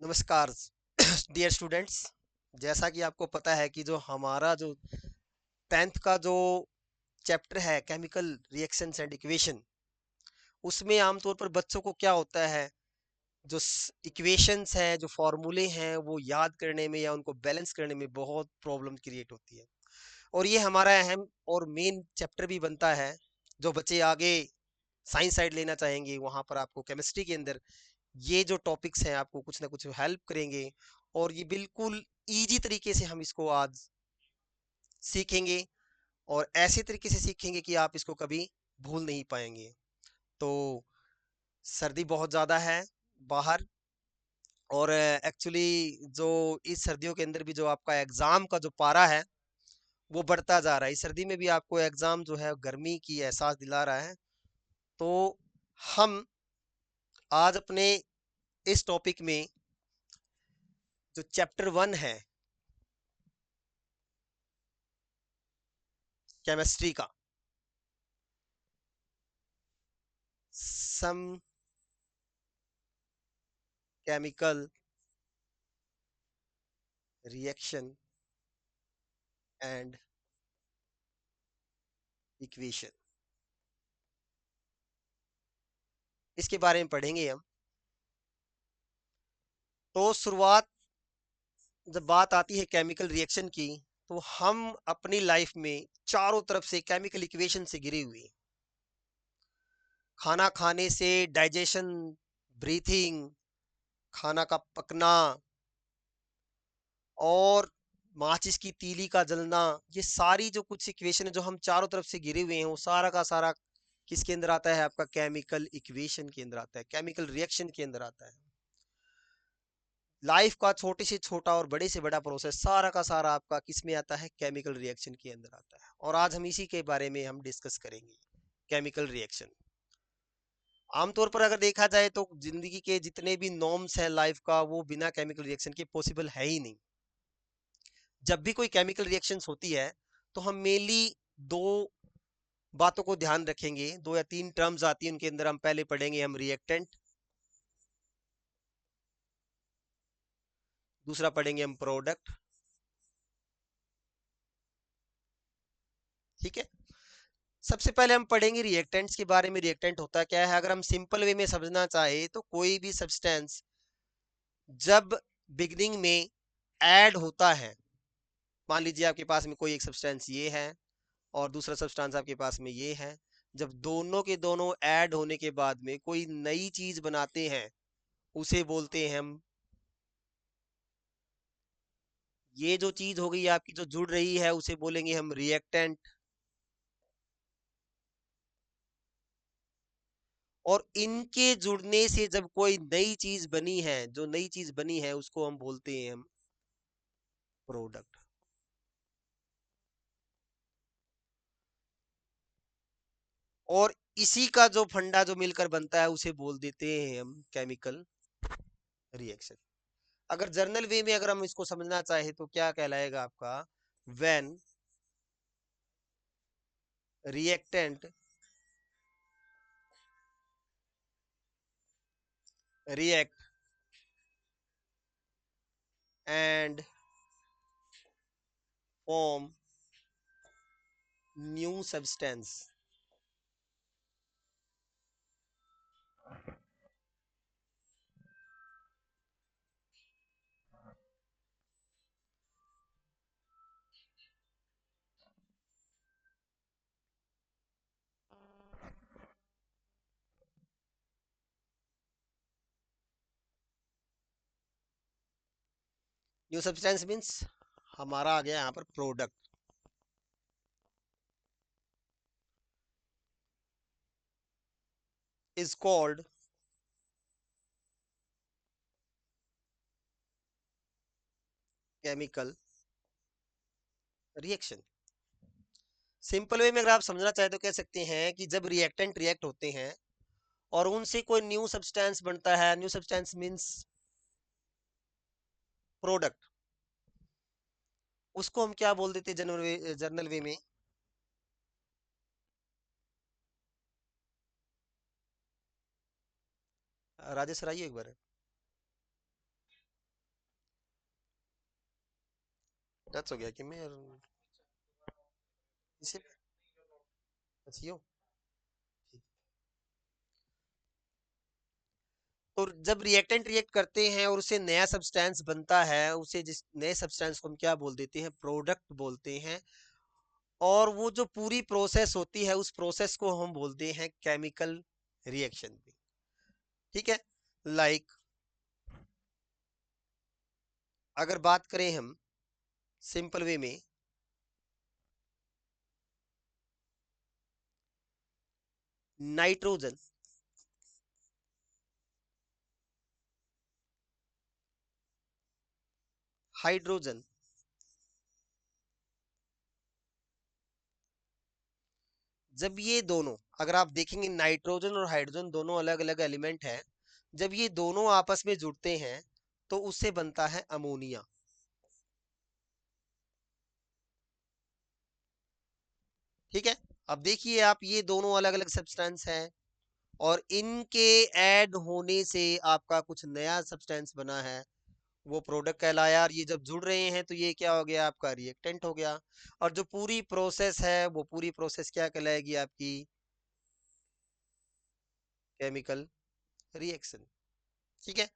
नमस्कार dear students. जैसा कि आपको पता है कि जो हमारा जो 10th का जो चैप्टर है केमिकल रिएक्शंस एंड इक्वेशन, उसमें आमतौर पर बच्चों को क्या होता है, जो इक्वेशंस हैं, जो फॉर्मूले हैं, वो याद करने में या उनको बैलेंस करने में बहुत प्रॉब्लम क्रिएट होती है। और ये हमारा अहम और मेन चैप्टर भी बनता है। जो बच्चे आगे साइंस साइड लेना चाहेंगे, वहाँ पर आपको केमिस्ट्री के अंदर ये जो टॉपिक्स हैं आपको कुछ ना कुछ हेल्प करेंगे। और ये बिल्कुल इजी तरीके से हम इसको आज सीखेंगे, और ऐसे तरीके से सीखेंगे कि आप इसको कभी भूल नहीं पाएंगे। तो सर्दी बहुत ज़्यादा है बाहर, और एक्चुअली जो इस सर्दियों के अंदर भी जो आपका एग्ज़ाम का जो पारा है वो बढ़ता जा रहा है। इस सर्दी में भी आपको एग्ज़ाम जो है गर्मी की एहसास दिला रहा है। तो हम आज अपने इस टॉपिक में जो चैप्टर 1 है केमिस्ट्री का, some chemical reaction and equation, इसके बारे में पढ़ेंगे हम। तो शुरुआत जब बात आती है केमिकल रिएक्शन की, तो हम अपनी लाइफ में चारों तरफ से केमिकल इक्वेशन से घिरे हुए हैं। खाना खाने से डाइजेशन, ब्रीथिंग, खाना का पकना, और माचिस की तीली का जलना, ये सारी जो कुछ इक्वेशन है जो हम चारों तरफ से घिरे हुए हैं, वो सारा का सारा किसके अंदर आता है? आपका केमिकल इक्वेशन के अंदर आता है, केमिकल रिएक्शन के अंदर आता है। लाइफ का छोटे से छोटा और बड़े से बड़ा प्रोसेस सारा का सारा आपका किस में आता है? केमिकल रिएक्शन के अंदर आता है। और आज हम इसी के बारे में हम डिस्कस करेंगे, केमिकल रिएक्शन। आमतौर पर अगर देखा जाए तो जिंदगी के जितने भी नॉर्म्स है लाइफ का, वो बिना केमिकल रिएक्शन के पॉसिबल है ही नहीं। जब भी कोई केमिकल रिएक्शंस होती है, तो हम मेनली दो बातों को ध्यान रखेंगे। दो या तीन टर्म्स आती हैं, उनके अंदर हम पहले पढ़ेंगे हम रिएक्टेंट, दूसरा पढ़ेंगे हम प्रोडक्ट। ठीक है, सबसे पहले हम पढ़ेंगे रिएक्टेंट्स के बारे में। रिएक्टेंट होता क्या है? अगर हम सिंपल वे में समझना चाहे तो कोई भी सब्सटेंस जब बिगनिंग में ऐड होता है, मान लीजिए आपके पास में कोई एक सब्सटेंस ये है और दूसरा सब्सटेंस आपके पास में ये है, जब दोनों के दोनों ऐड होने के बाद में कोई नई चीज बनाते हैं, उसे बोलते हैं हम, ये जो चीज हो गई आपकी जो जुड़ रही है उसे बोलेंगे हम रिएक्टेंट। और इनके जुड़ने से जब कोई नई चीज बनी है, जो नई चीज बनी है उसको हम बोलते हैं हम प्रोडक्ट। और इसी का जो फंडा जो मिलकर बनता है उसे बोल देते हैं हम केमिकल रिएक्शन। अगर जर्नल वे में अगर हम इसको समझना चाहे तो क्या कहलाएगा आपका? When reactant react and form new substance. New substance means हमारा आ गया यहाँ पर product. Is called chemical reaction. Simple way में अगर आप समझना चाहे तो कह सकते हैं कि जब रिएक्टेंट रिएक्ट होते हैं और उनसे कोई न्यू सब्सटेंस बनता है, न्यू सब्सटेंस मींस प्रोडक्ट, उसको हम क्या बोल देते हैं जर्नल वे में? राजेश सर आइए एक बार। टच हो गया कि मैं इसे अच्छी हो। तो जब रिएक्टेंट रिएक्ट करते हैं और उससे नया सब्सटेंस बनता है, उसे जिस नए सब्सटेंस को हम क्या बोल देते हैं, प्रोडक्ट बोलते हैं। और वो जो पूरी प्रोसेस होती है उस प्रोसेस को हम बोलते हैं केमिकल रिएक्शन। ठीक है। लाइक अगर बात करें हम सिंपल वे में, नाइट्रोजन, हाइड्रोजन, जब ये दोनों, अगर आप देखेंगे नाइट्रोजन और हाइड्रोजन दोनों अलग अलग एलिमेंट हैं, जब ये दोनों आपस में जुड़ते हैं तो उससे बनता है अमोनिया। ठीक है। अब देखिए आप, ये दोनों अलग अलग सब्सटेंस हैं और इनके ऐड होने से आपका कुछ नया सब्सटेंस बना है, वो प्रोडक्ट कहलाया। और ये जब जुड़ रहे हैं तो ये क्या हो गया, आपका रिएक्टेंट हो गया। और जो पूरी प्रोसेस है वो पूरी प्रोसेस क्या कहलाएगी, आपकी केमिकल रिएक्शन। ठीक है।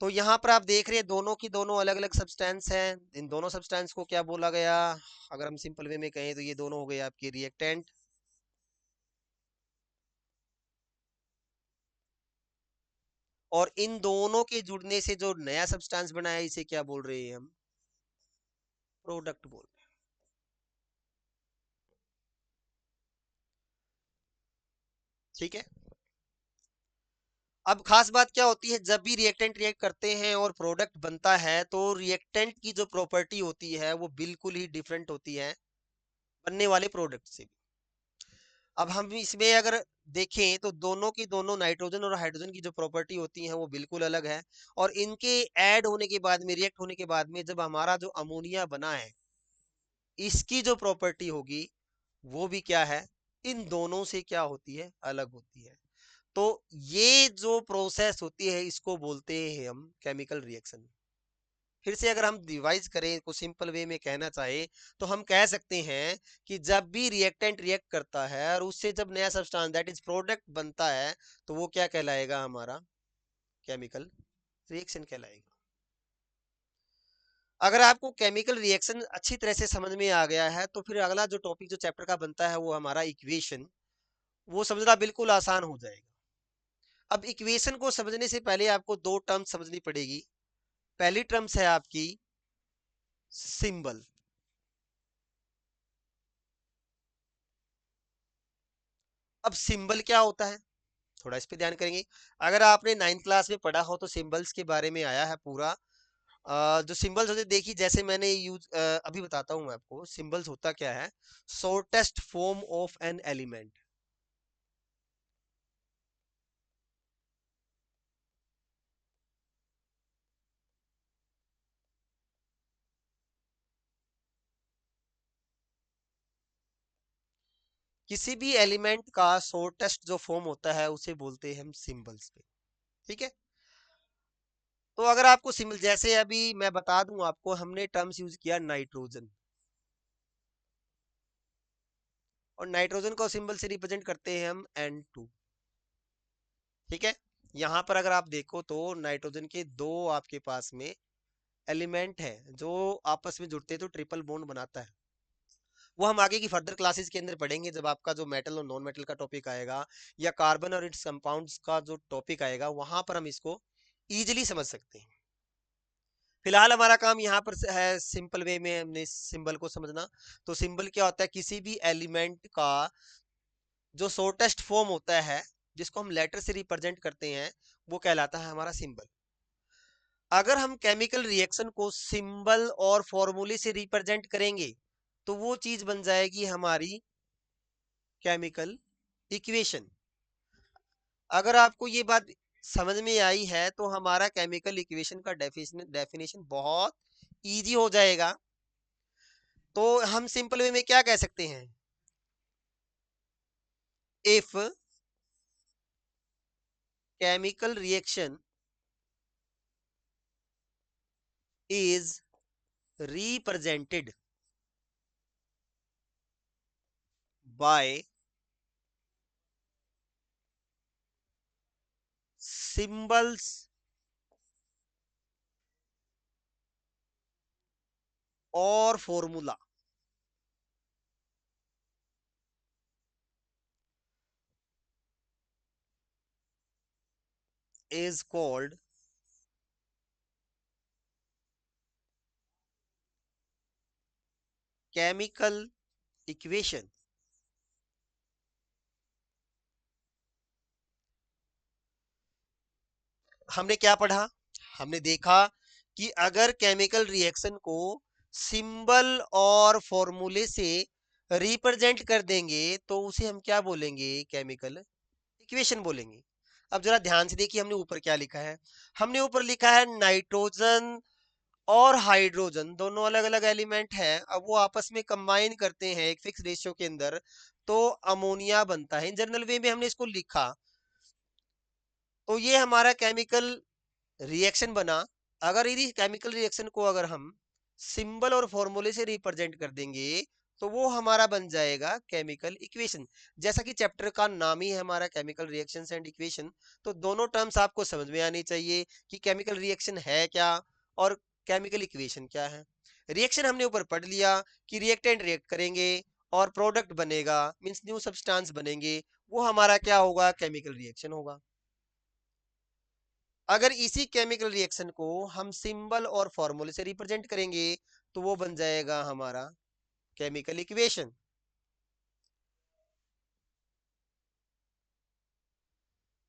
तो यहाँ पर आप देख रहे हैं दोनों की दोनों अलग अलग सब्सटेंस हैं। इन दोनों सब्सटेंस को क्या बोला गया, अगर हम सिंपल वे में कहें तो ये दोनों हो गए आपके रिएक्टेंट। और इन दोनों के जुड़ने से जो नया सब्सटेंस बना है इसे क्या बोल रहे हैं हम, प्रोडक्ट बोल रहे हैं। ठीक है। अब खास बात क्या होती है, जब भी रिएक्टेंट रिएक्ट करते हैं और प्रोडक्ट बनता है तो रिएक्टेंट की जो प्रॉपर्टी होती है वो बिल्कुल ही डिफरेंट होती है बनने वाले प्रोडक्ट से। अब हम इसमें अगर देखें तो दोनों की दोनों, नाइट्रोजन और हाइड्रोजन की जो प्रॉपर्टी होती है वो बिल्कुल अलग है। और इनके ऐड होने के बाद में, रिएक्ट होने के बाद में, जब हमारा जो अमोनिया बना है, इसकी जो प्रॉपर्टी होगी वो भी क्या है, इन दोनों से क्या होती है, अलग होती है। तो ये जो प्रोसेस होती है इसको बोलते हैं हम केमिकल रिएक्शन। फिर से अगर हम डिवाइस करें को सिंपल वे में कहना चाहे तो हम कह सकते हैं कि जब भी रिएक्टेंट रिएक्ट करता है और उससे जब नया सब्सटेंस दैट इज प्रोडक्ट बनता है तो वो क्या कहलाएगा, हमारा केमिकल रिएक्शन कहलाएगा। अगर आपको केमिकल रिएक्शन अच्छी तरह से समझ में आ गया है तो फिर अगला जो टॉपिक जो चैप्टर का बनता है वो हमारा इक्वेशन, वो समझना बिल्कुल आसान हो जाएगा। अब इक्वेशन को समझने से पहले आपको दो टर्म्स समझनी पड़ेगी। पहली टर्म्स है आपकी सिंबल। अब सिंबल क्या होता है, थोड़ा इस पे ध्यान करेंगे। अगर आपने नाइन्थ क्लास में पढ़ा हो तो सिंबल्स के बारे में आया है पूरा। जो सिंबल्स होते देखिए, जैसे मैंने यूज अभी बताता हूँ मैं आपको, सिंबल्स होता क्या है, shortest form of an element. किसी भी एलिमेंट का शॉर्टेस्ट जो फॉर्म होता है उसे बोलते हैं हम सिंबल्स पे। ठीक है। तो अगर आपको सिंबल, जैसे अभी मैं बता दूं आपको, हमने टर्म्स यूज किया नाइट्रोजन, और नाइट्रोजन को सिंबल से रिप्रेजेंट करते हैं हम N2। ठीक है। यहाँ पर अगर आप देखो तो नाइट्रोजन के दो आपके पास में एलिमेंट है जो आपस में जुड़ते हैं तो ट्रिपल बॉन्ड बनाता है। वो हम आगे की फर्दर क्लासेस के अंदर पढ़ेंगे, जब आपका जो मेटल और नॉन मेटल का टॉपिक आएगा या कार्बन और इट्स कंपाउंड्स का जो टॉपिक आएगा, वहां पर हम इसको इजीली समझ सकते हैं। फिलहाल हमारा काम यहाँ पर है सिंपल वे में हमने सिंबल को समझना। तो सिंबल क्या होता है, किसी भी एलिमेंट का जो शॉर्टेस्ट फॉर्म होता है जिसको हम लेटर से रिप्रेजेंट करते हैं वो कहलाता है हमारा सिंबल। अगर हम केमिकल रिएक्शन को सिंबल और फॉर्मूले से रिप्रेजेंट करेंगे तो वो चीज बन जाएगी हमारी केमिकल इक्वेशन। अगर आपको ये बात समझ में आई है तो हमारा केमिकल इक्वेशन का डेफिनेशन बहुत इजी हो जाएगा। तो हम सिंपल वे में क्या कह सकते हैं, if chemical reaction is represented by symbols or formula is called chemical equation। हमने क्या पढ़ा? हमने देखा कि अगर केमिकल रिएक्शन को सिंबल और फॉर्मूले से रिप्रेजेंट कर देंगे तो उसे हम क्या बोलेंगे? केमिकल इक्वेशन बोलेंगे। अब जरा ध्यान से देखिए हमने ऊपर क्या लिखा है। हमने ऊपर लिखा है नाइट्रोजन और हाइड्रोजन दोनों अलग अलग एलिमेंट हैं, अब वो आपस में कंबाइन करते हैं एक फिक्स रेशियो के अंदर तो अमोनिया बनता है। इन जनरल वे में हमने इसको लिखा, तो ये हमारा केमिकल रिएक्शन बना। अगर यदि केमिकल रिएक्शन को अगर हम सिंबल और फॉर्मूले से रिप्रेजेंट कर देंगे तो वो हमारा बन जाएगा केमिकल इक्वेशन। जैसा कि चैप्टर का नाम ही है हमारा केमिकल रिएक्शंस एंड इक्वेशन, तो दोनों टर्म्स आपको समझ में आनी चाहिए कि केमिकल रिएक्शन है क्या और केमिकल इक्वेशन क्या है। रिएक्शन हमने ऊपर पढ़ लिया कि रिएक्टेंट रिएक्ट करेंगे और प्रोडक्ट बनेगा, मींस न्यू सब्सटेंस बनेंगे, वो हमारा क्या होगा? केमिकल रिएक्शन होगा। अगर इसी केमिकल रिएक्शन को हम सिंबल और फॉर्मूले से रिप्रेजेंट करेंगे तो वो बन जाएगा हमारा केमिकल इक्वेशन।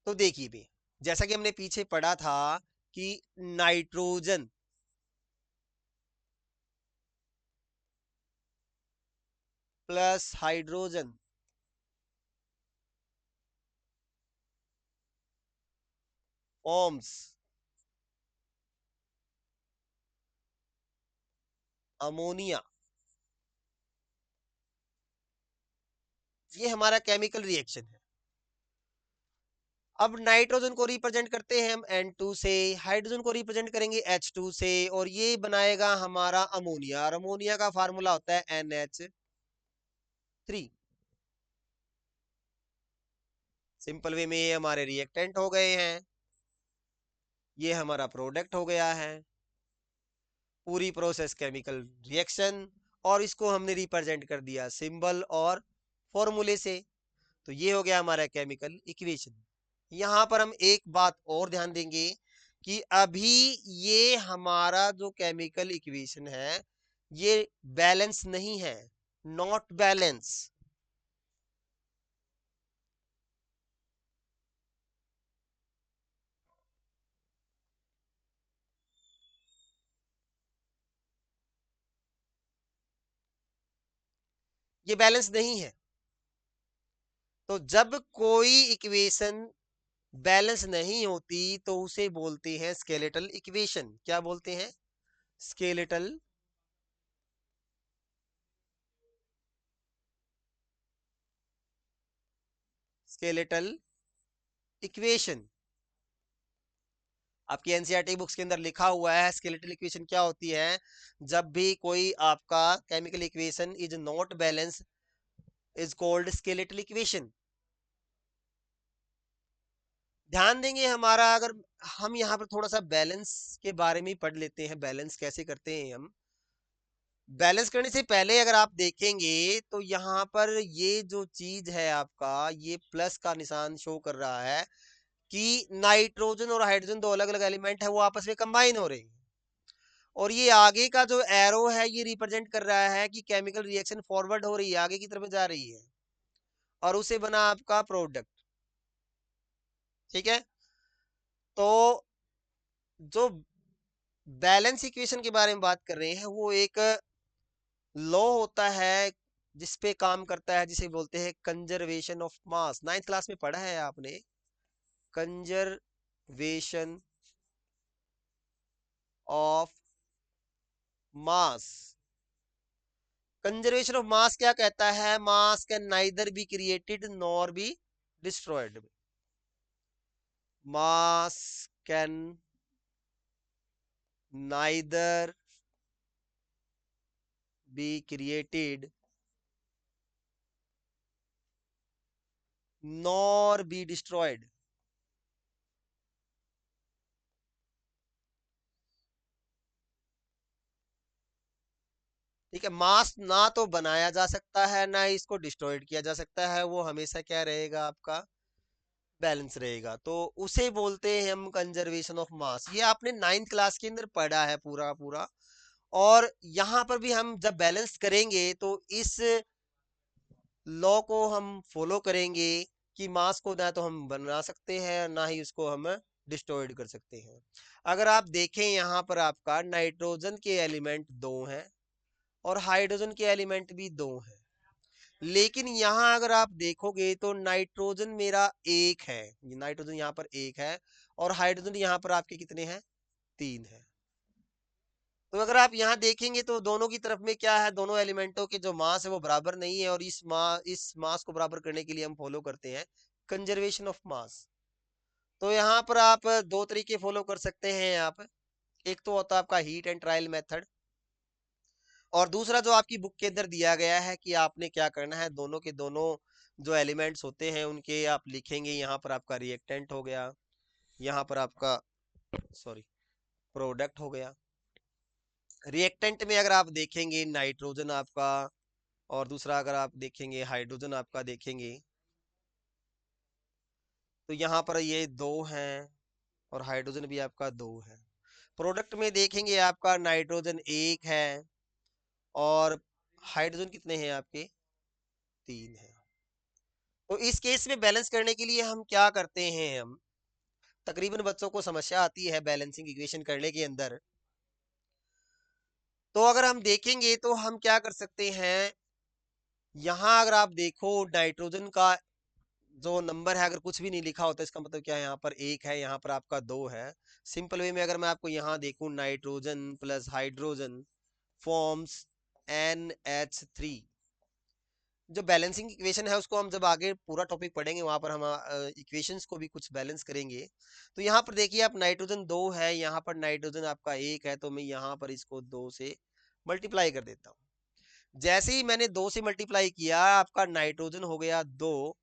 तो देखिए भी, जैसा कि हमने पीछे पढ़ा था कि nitrogen plus hydrogen forms ammonia, ये हमारा केमिकल रिएक्शन है। अब नाइट्रोजन को रिप्रेजेंट करते हैं हम N2 से, हाइड्रोजन को रिप्रेजेंट करेंगे H2 से, और ये बनाएगा हमारा अमोनिया, और अमोनिया का फार्मूला होता है NH3। सिंपल वे में ये हमारे रिएक्टेंट हो गए हैं, ये हमारा प्रोडक्ट हो गया है, पूरी प्रोसेस केमिकल रिएक्शन, और इसको हमने रिप्रेजेंट कर दिया सिंबल और फॉर्मूले से, तो ये हो गया हमारा केमिकल इक्वेशन। यहाँ पर हम एक बात और ध्यान देंगे कि अभी ये हमारा जो केमिकल इक्वेशन है ये बैलेंस नहीं है, नॉट बैलेंस। ये बैलेंस नहीं है। तो जब कोई इक्वेशन बैलेंस नहीं होती तो उसे बोलते हैं स्केलेटल इक्वेशन। क्या बोलते हैं? Skeletal skeletal equation. आपकी एनसीईआरटी बुक्स के अंदर लिखा हुआ है स्केलेटल इक्वेशन क्या होती है। जब भी कोई आपका chemical equation is not balance is called skeletal equation. ध्यान देंगे हमारा, अगर हम यहाँ पर थोड़ा सा बैलेंस के बारे में पढ़ लेते हैं, बैलेंस कैसे करते हैं हम। बैलेंस करने से पहले अगर आप देखेंगे तो यहाँ पर ये जो चीज है आपका, ये प्लस का निशान शो कर रहा है कि नाइट्रोजन और हाइड्रोजन दो अलग अलग एलिमेंट है, वो आपस में कंबाइन हो रहे हैं। और ये आगे का जो एरो है ये रिप्रेजेंट कर रहा है कि केमिकल रिएक्शन फॉरवर्ड हो रही है, आगे की तरफ जा रही है, और उसे बना आपका प्रोडक्ट। ठीक है। तो जो बैलेंस इक्वेशन के बारे में बात कर रहे हैं वो एक लॉ होता है जिस पे काम करता है, जिसे बोलते हैं conservation of mass. Ninth class में पढ़ा है आपने, conservation of mass. Conservation of mass क्या कहता है? मास can neither be created nor be destroyed. Mass can neither be created nor be destroyed. ठीक है, मास ना तो बनाया जा सकता है ना ही इसको डिस्ट्रॉयड किया जा सकता है, वो हमेशा क्या रहेगा आपका, बैलेंस रहेगा। तो उसे बोलते हैं हम कंजर्वेशन ऑफ मास। ये आपने नाइन्थ क्लास के अंदर पढ़ा है पूरा पूरा। और यहाँ पर भी हम जब बैलेंस करेंगे तो इस लॉ को हम फॉलो करेंगे कि मास को ना तो हम बना सकते हैं ना ही उसको हम डिस्ट्रॉयड कर सकते हैं। अगर आप देखें यहाँ पर आपका नाइट्रोजन के एलिमेंट दो हैं और हाइड्रोजन के एलिमेंट भी दो हैं, लेकिन यहाँ अगर आप देखोगे तो नाइट्रोजन मेरा एक है, नाइट्रोजन यहाँ पर एक है और हाइड्रोजन यहाँ पर आपके कितने हैं, तीन है। तो अगर आप यहाँ देखेंगे तो दोनों की तरफ में क्या है, दोनों एलिमेंटों के जो मास है वो बराबर नहीं है, और इस मास को बराबर करने के लिए हम फॉलो करते हैं कंजर्वेशन ऑफ मास। तो यहाँ पर आप दो तरीके फॉलो कर सकते हैं आप। एक तो होता है आपका हीट एंड ट्रायल मेथड, और दूसरा जो आपकी बुक के अंदर दिया गया है कि आपने क्या करना है, दोनों के दोनों जो एलिमेंट्स होते हैं उनके आप लिखेंगे। यहाँ पर आपका रिएक्टेंट हो गया, यहाँ पर आपका सॉरी प्रोडक्ट हो गया। रिएक्टेंट में अगर आप देखेंगे नाइट्रोजन आपका, और दूसरा अगर आप देखेंगे हाइड्रोजन आपका देखेंगे, तो यहाँ पर ये दो हैं और हाइड्रोजन भी आपका दो है। प्रोडक्ट में देखेंगे आपका नाइट्रोजन एक है और हाइड्रोजन कितने हैं आपके, तीन है। तो इस केस में बैलेंस करने के लिए हम क्या करते हैं, हम तकरीबन बच्चों को समस्या आती है बैलेंसिंग इक्वेशन करने के अंदर। तो अगर हम देखेंगे तो हम क्या कर सकते हैं, यहाँ अगर आप देखो नाइट्रोजन का जो नंबर है, अगर कुछ भी नहीं लिखा होता इसका मतलब क्या है, यहाँ पर एक है, यहाँ पर आपका दो है। सिंपल वे में अगर मैं आपको यहाँ देखूं, nitrogen plus hydrogen forms NH3। जो बैलेंसिंग इक्वेशन है उसको हम जब आगे पूरा टॉपिक पढ़ेंगे वहां पर हम इक्वेशंस को भी कुछ बैलेंस करेंगे। तो यहाँ पर देखिए आप नाइट्रोजन दो है, यहाँ पर नाइट्रोजन आपका एक है, तो मैं यहाँ पर इसको दो से मल्टीप्लाई कर देता हूँ। जैसे ही मैंने दो से मल्टीप्लाई किया आपका नाइट्रोजन हो गया दो,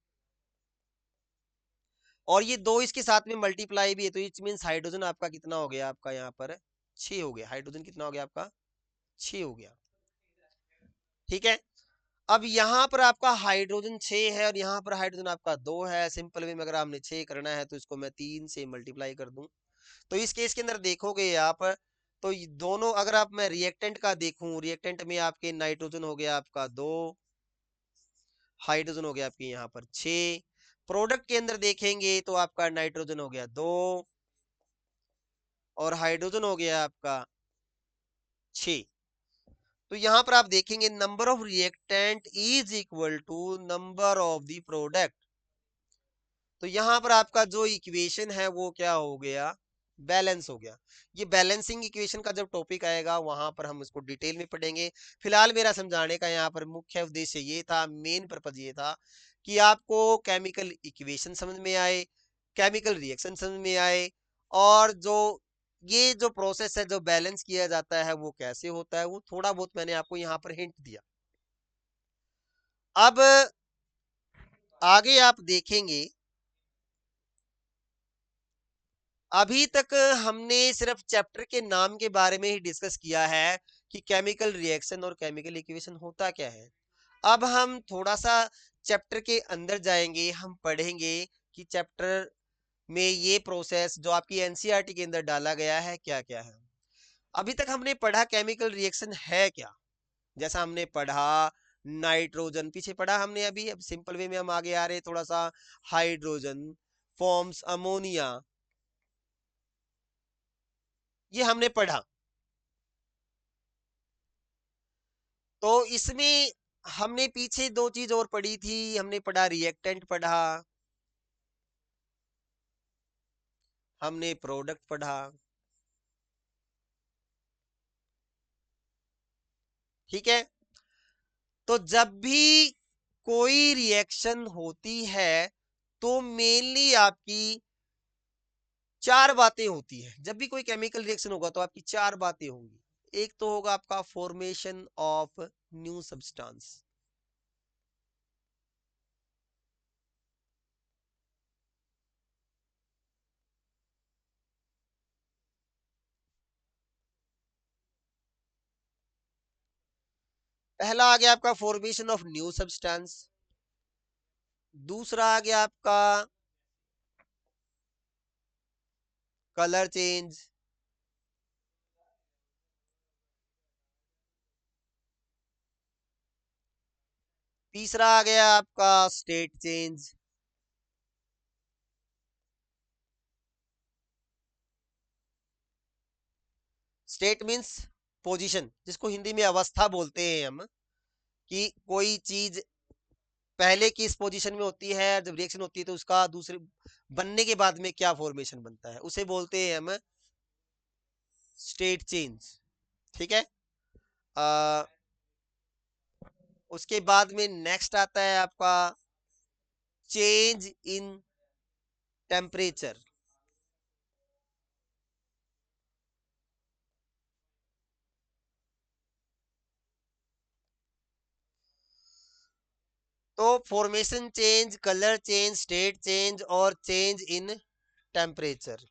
और ये दो इसके साथ में मल्टीप्लाई भी है, तो इट मीन्स हाइड्रोजन आपका कितना हो गया, आपका यहाँ पर 6 हो गया। हाइड्रोजन कितना हो गया आपका, 6 हो गया। ठीक है, अब यहाँ पर आपका हाइड्रोजन 6 है और यहाँ पर हाइड्रोजन आपका 2 है। सिंपल वे में अगर आपने 6 करना है तो इसको मैं 3 से मल्टीप्लाई कर दूं। तो इस केस के अंदर देखोगे आप, तो दोनों अगर आप मैं रिएक्टेंट का देखूं, रिएक्टेंट में आपके नाइट्रोजन हो गया आपका 2, हाइड्रोजन हो गया आपके यहाँ पर 6। प्रोडक्ट के अंदर देखेंगे तो आपका नाइट्रोजन हो गया 2 और हाइड्रोजन हो गया आपका 6। तो यहाँ पर आप देखेंगे number of reactant is equal to number of the product. तो यहाँ पर आपका जो इक्वेशन है वो क्या हो गया, बैलेंस हो गया। ये बैलेंसिंग इक्वेशन का जब टॉपिक आएगा वहां पर हम इसको डिटेल में पढ़ेंगे। फिलहाल मेरा समझाने का यहाँ पर मुख्य उद्देश्य ये था, मेन पर्पज ये था कि आपको केमिकल इक्वेशन समझ में आए, केमिकल रिएक्शन समझ में आए, और जो ये जो प्रोसेस है जो बैलेंस किया जाता है वो कैसे होता है, वो थोड़ा बहुत मैंने आपको यहाँ पर हिंट दिया। अब आगे आप देखेंगे, अभी तक हमने सिर्फ चैप्टर के नाम के बारे में ही डिस्कस किया है कि केमिकल रिएक्शन और केमिकल इक्वेशन होता क्या है। अब हम थोड़ा सा चैप्टर के अंदर जाएंगे, हम पढ़ेंगे कि चैप्टर में ये प्रोसेस जो आपकी एनसीईआरटी के अंदर डाला गया है क्या क्या है। अभी तक हमने पढ़ा केमिकल रिएक्शन है क्या, जैसा हमने पढ़ा नाइट्रोजन पीछे पढ़ा हमने अभी। अब सिंपल वे में हम आगे आ रहे हैं थोड़ा सा, हाइड्रोजन फॉर्म्स अमोनिया, ये हमने पढ़ा। तो इसमें हमने पीछे दो चीज और पढ़ी थी, हमने पढ़ा रिएक्टेंट पढ़ा, हमने प्रोडक्ट पढ़ा। ठीक है, तो जब भी कोई रिएक्शन होती है तो मेनली आपकी चार बातें होती है। जब भी कोई केमिकल रिएक्शन होगा तो आपकी चार बातें होंगी। एक तो होगा आपका फॉर्मेशन ऑफ न्यू सब्सटेंस। पहला आ गया आपका फॉर्मेशन ऑफ न्यू सब्सटेंस। दूसरा आ गया आपका कलर चेंज। तीसरा आ गया आपका state change. State means position, जिसको हिंदी में अवस्था बोलते हैं हम, कि कोई चीज पहले किस पोजीशन में होती है, जब रिएक्शन होती है तो उसका दूसरे बनने के बाद में क्या फॉर्मेशन बनता है, उसे बोलते हैं हम स्टेट चेंज। ठीक है। आ, उसके बाद में नेक्स्ट आता है आपका चेंज इन टेम्परेचर। तो formation change, colour change, state change और चेंज इन टेम्परेचर,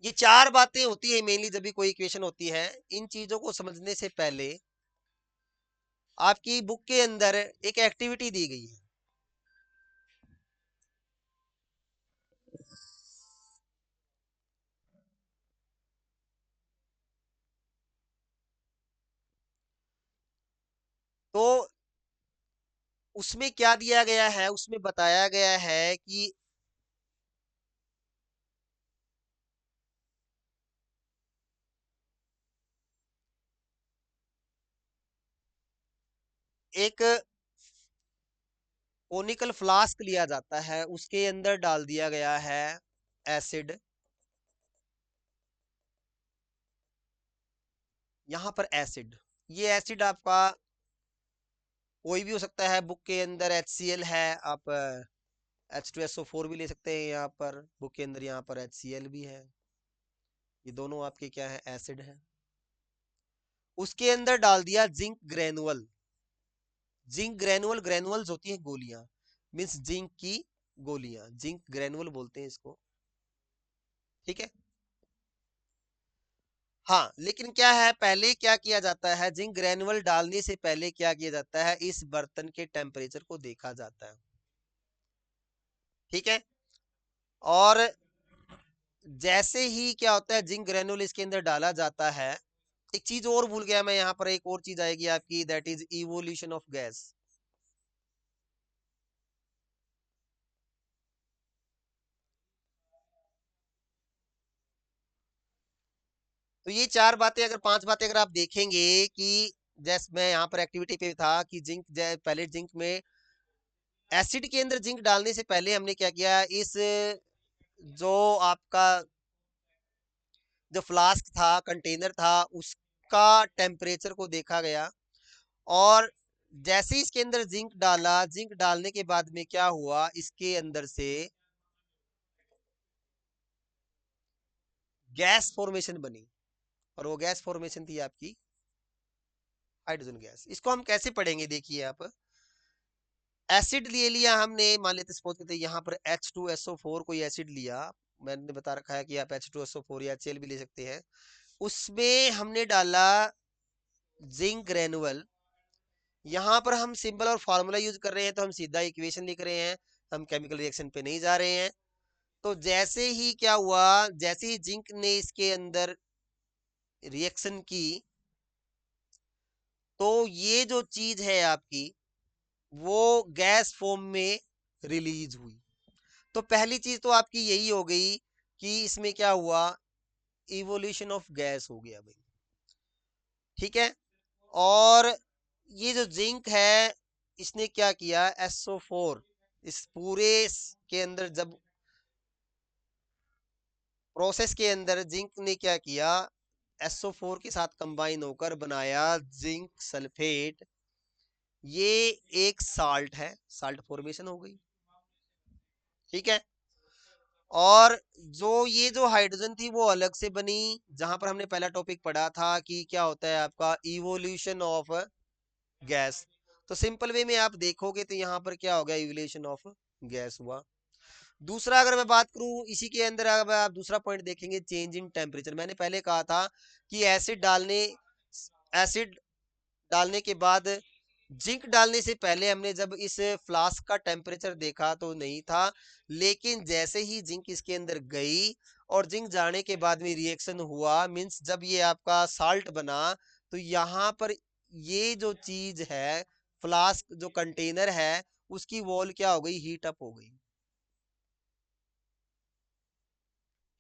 ये चार बातें होती है मेनली जब भी कोई इक्वेशन होती है। इन चीजों को समझने से पहले आपकी बुक के अंदर एक एक्टिविटी दी गई है। तो उसमें क्या दिया गया है, उसमें बताया गया है कि एक कोनिकल फ्लास्क लिया जाता है, उसके अंदर डाल दिया गया है एसिड। यहां पर एसिड, ये एसिड आपका कोई भी हो सकता है। बुक के अंदर HCl है, आप H2SO4 भी ले सकते हैं। यहाँ पर बुक के अंदर यहाँ पर HCl भी है, ये दोनों आपके क्या है, एसिड है। उसके अंदर डाल दिया zinc granule. Zinc granule, granules होती है गोलियां, मीन्स जिंक की गोलियां, जिंक ग्रेनुअल बोलते हैं इसको। ठीक है। हाँ, लेकिन क्या है, पहले क्या किया जाता है, जिंक ग्रेनुअल डालने से पहले क्या किया जाता है, इस बर्तन के टेम्परेचर को देखा जाता है। ठीक है। और जैसे ही क्या होता है, जिंक ग्रेनुअल इसके अंदर डाला जाता है, एक चीज और भूल गया मैं, यहाँ पर एक और चीज आएगी आपकी, that is evolution of gas. तो ये चार बातें, अगर पांच बातें अगर आप देखेंगे कि जैसे मैं यहाँ पर एक्टिविटी पे था कि जिंक, पहले जिंक में एसिड के अंदर जिंक डालने से पहले हमने क्या किया, इस जो आपका जो फ्लास्क था, कंटेनर था, उसका टेम्परेचर को देखा गया। और जैसे ही इसके अंदर जिंक डाला, जिंक डालने के बाद में क्या हुआ, इसके अंदर से गैस फॉर्मेशन बनी। और वो गैस फॉर्मेशन थी आपकी हाइड्रोजन गैस। इसको हम कैसे पढ़ेंगे, देखिए आप, एसिड ले लिया हमने, मान लेते सपोज करते यहाँ पर H2SO4 कोई एसिड लिया, मैंने बता रखा है कि आप H2SO4 या HCl भी ले सकते हैं। उसमें हमने डाला जिंक ग्रेनुअल। यहाँ पर हम सिंबल और फार्मूला यूज कर रहे हैं, तो हम सीधा इक्वेशन लिख रहे हैं, हम केमिकल रिएक्शन पे नहीं जा रहे हैं। तो जैसे ही क्या हुआ, जैसे ही जिंक ने इसके अंदर रिएक्शन की, तो ये जो चीज है आपकी, वो गैस फॉर्म में रिलीज हुई। तो पहली चीज तो आपकी यही हो गई कि इसमें क्या हुआ, इवोल्यूशन ऑफ गैस हो गया भाई। ठीक है। और ये जो जिंक है, इसने क्या किया, SO4 इस पूरे के अंदर, जब प्रोसेस के अंदर जिंक ने क्या किया, SO4 के साथ कंबाइन होकर बनाया जिंक सल्फेट। ये एक साल्ट है, साल्ट फॉर्मेशन हो गई। ठीक है। और जो हाइड्रोजन थी वो अलग से बनी, जहां पर हमने पहला टॉपिक पढ़ा था कि क्या होता है आपका इवोल्यूशन ऑफ गैस। तो सिंपल वे में आप देखोगे तो यहाँ पर क्या हो गया, इवोल्यूशन ऑफ गैस हुआ। दूसरा अगर मैं बात करूं इसी के अंदर, अगर आप दूसरा पॉइंट देखेंगे, चेंज इन टेम्परेचर। मैंने पहले कहा था कि एसिड डालने के बाद, जिंक डालने से पहले हमने जब इस फ्लास्क का टेम्परेचर देखा तो नहीं था, लेकिन जैसे ही जिंक इसके अंदर गई और जिंक जाने के बाद में रिएक्शन हुआ, मींस जब ये आपका साल्ट बना, तो यहाँ पर ये जो चीज है, फ्लास्क जो कंटेनर है, उसकी वॉल क्या हो गई, हीट अप हो गई।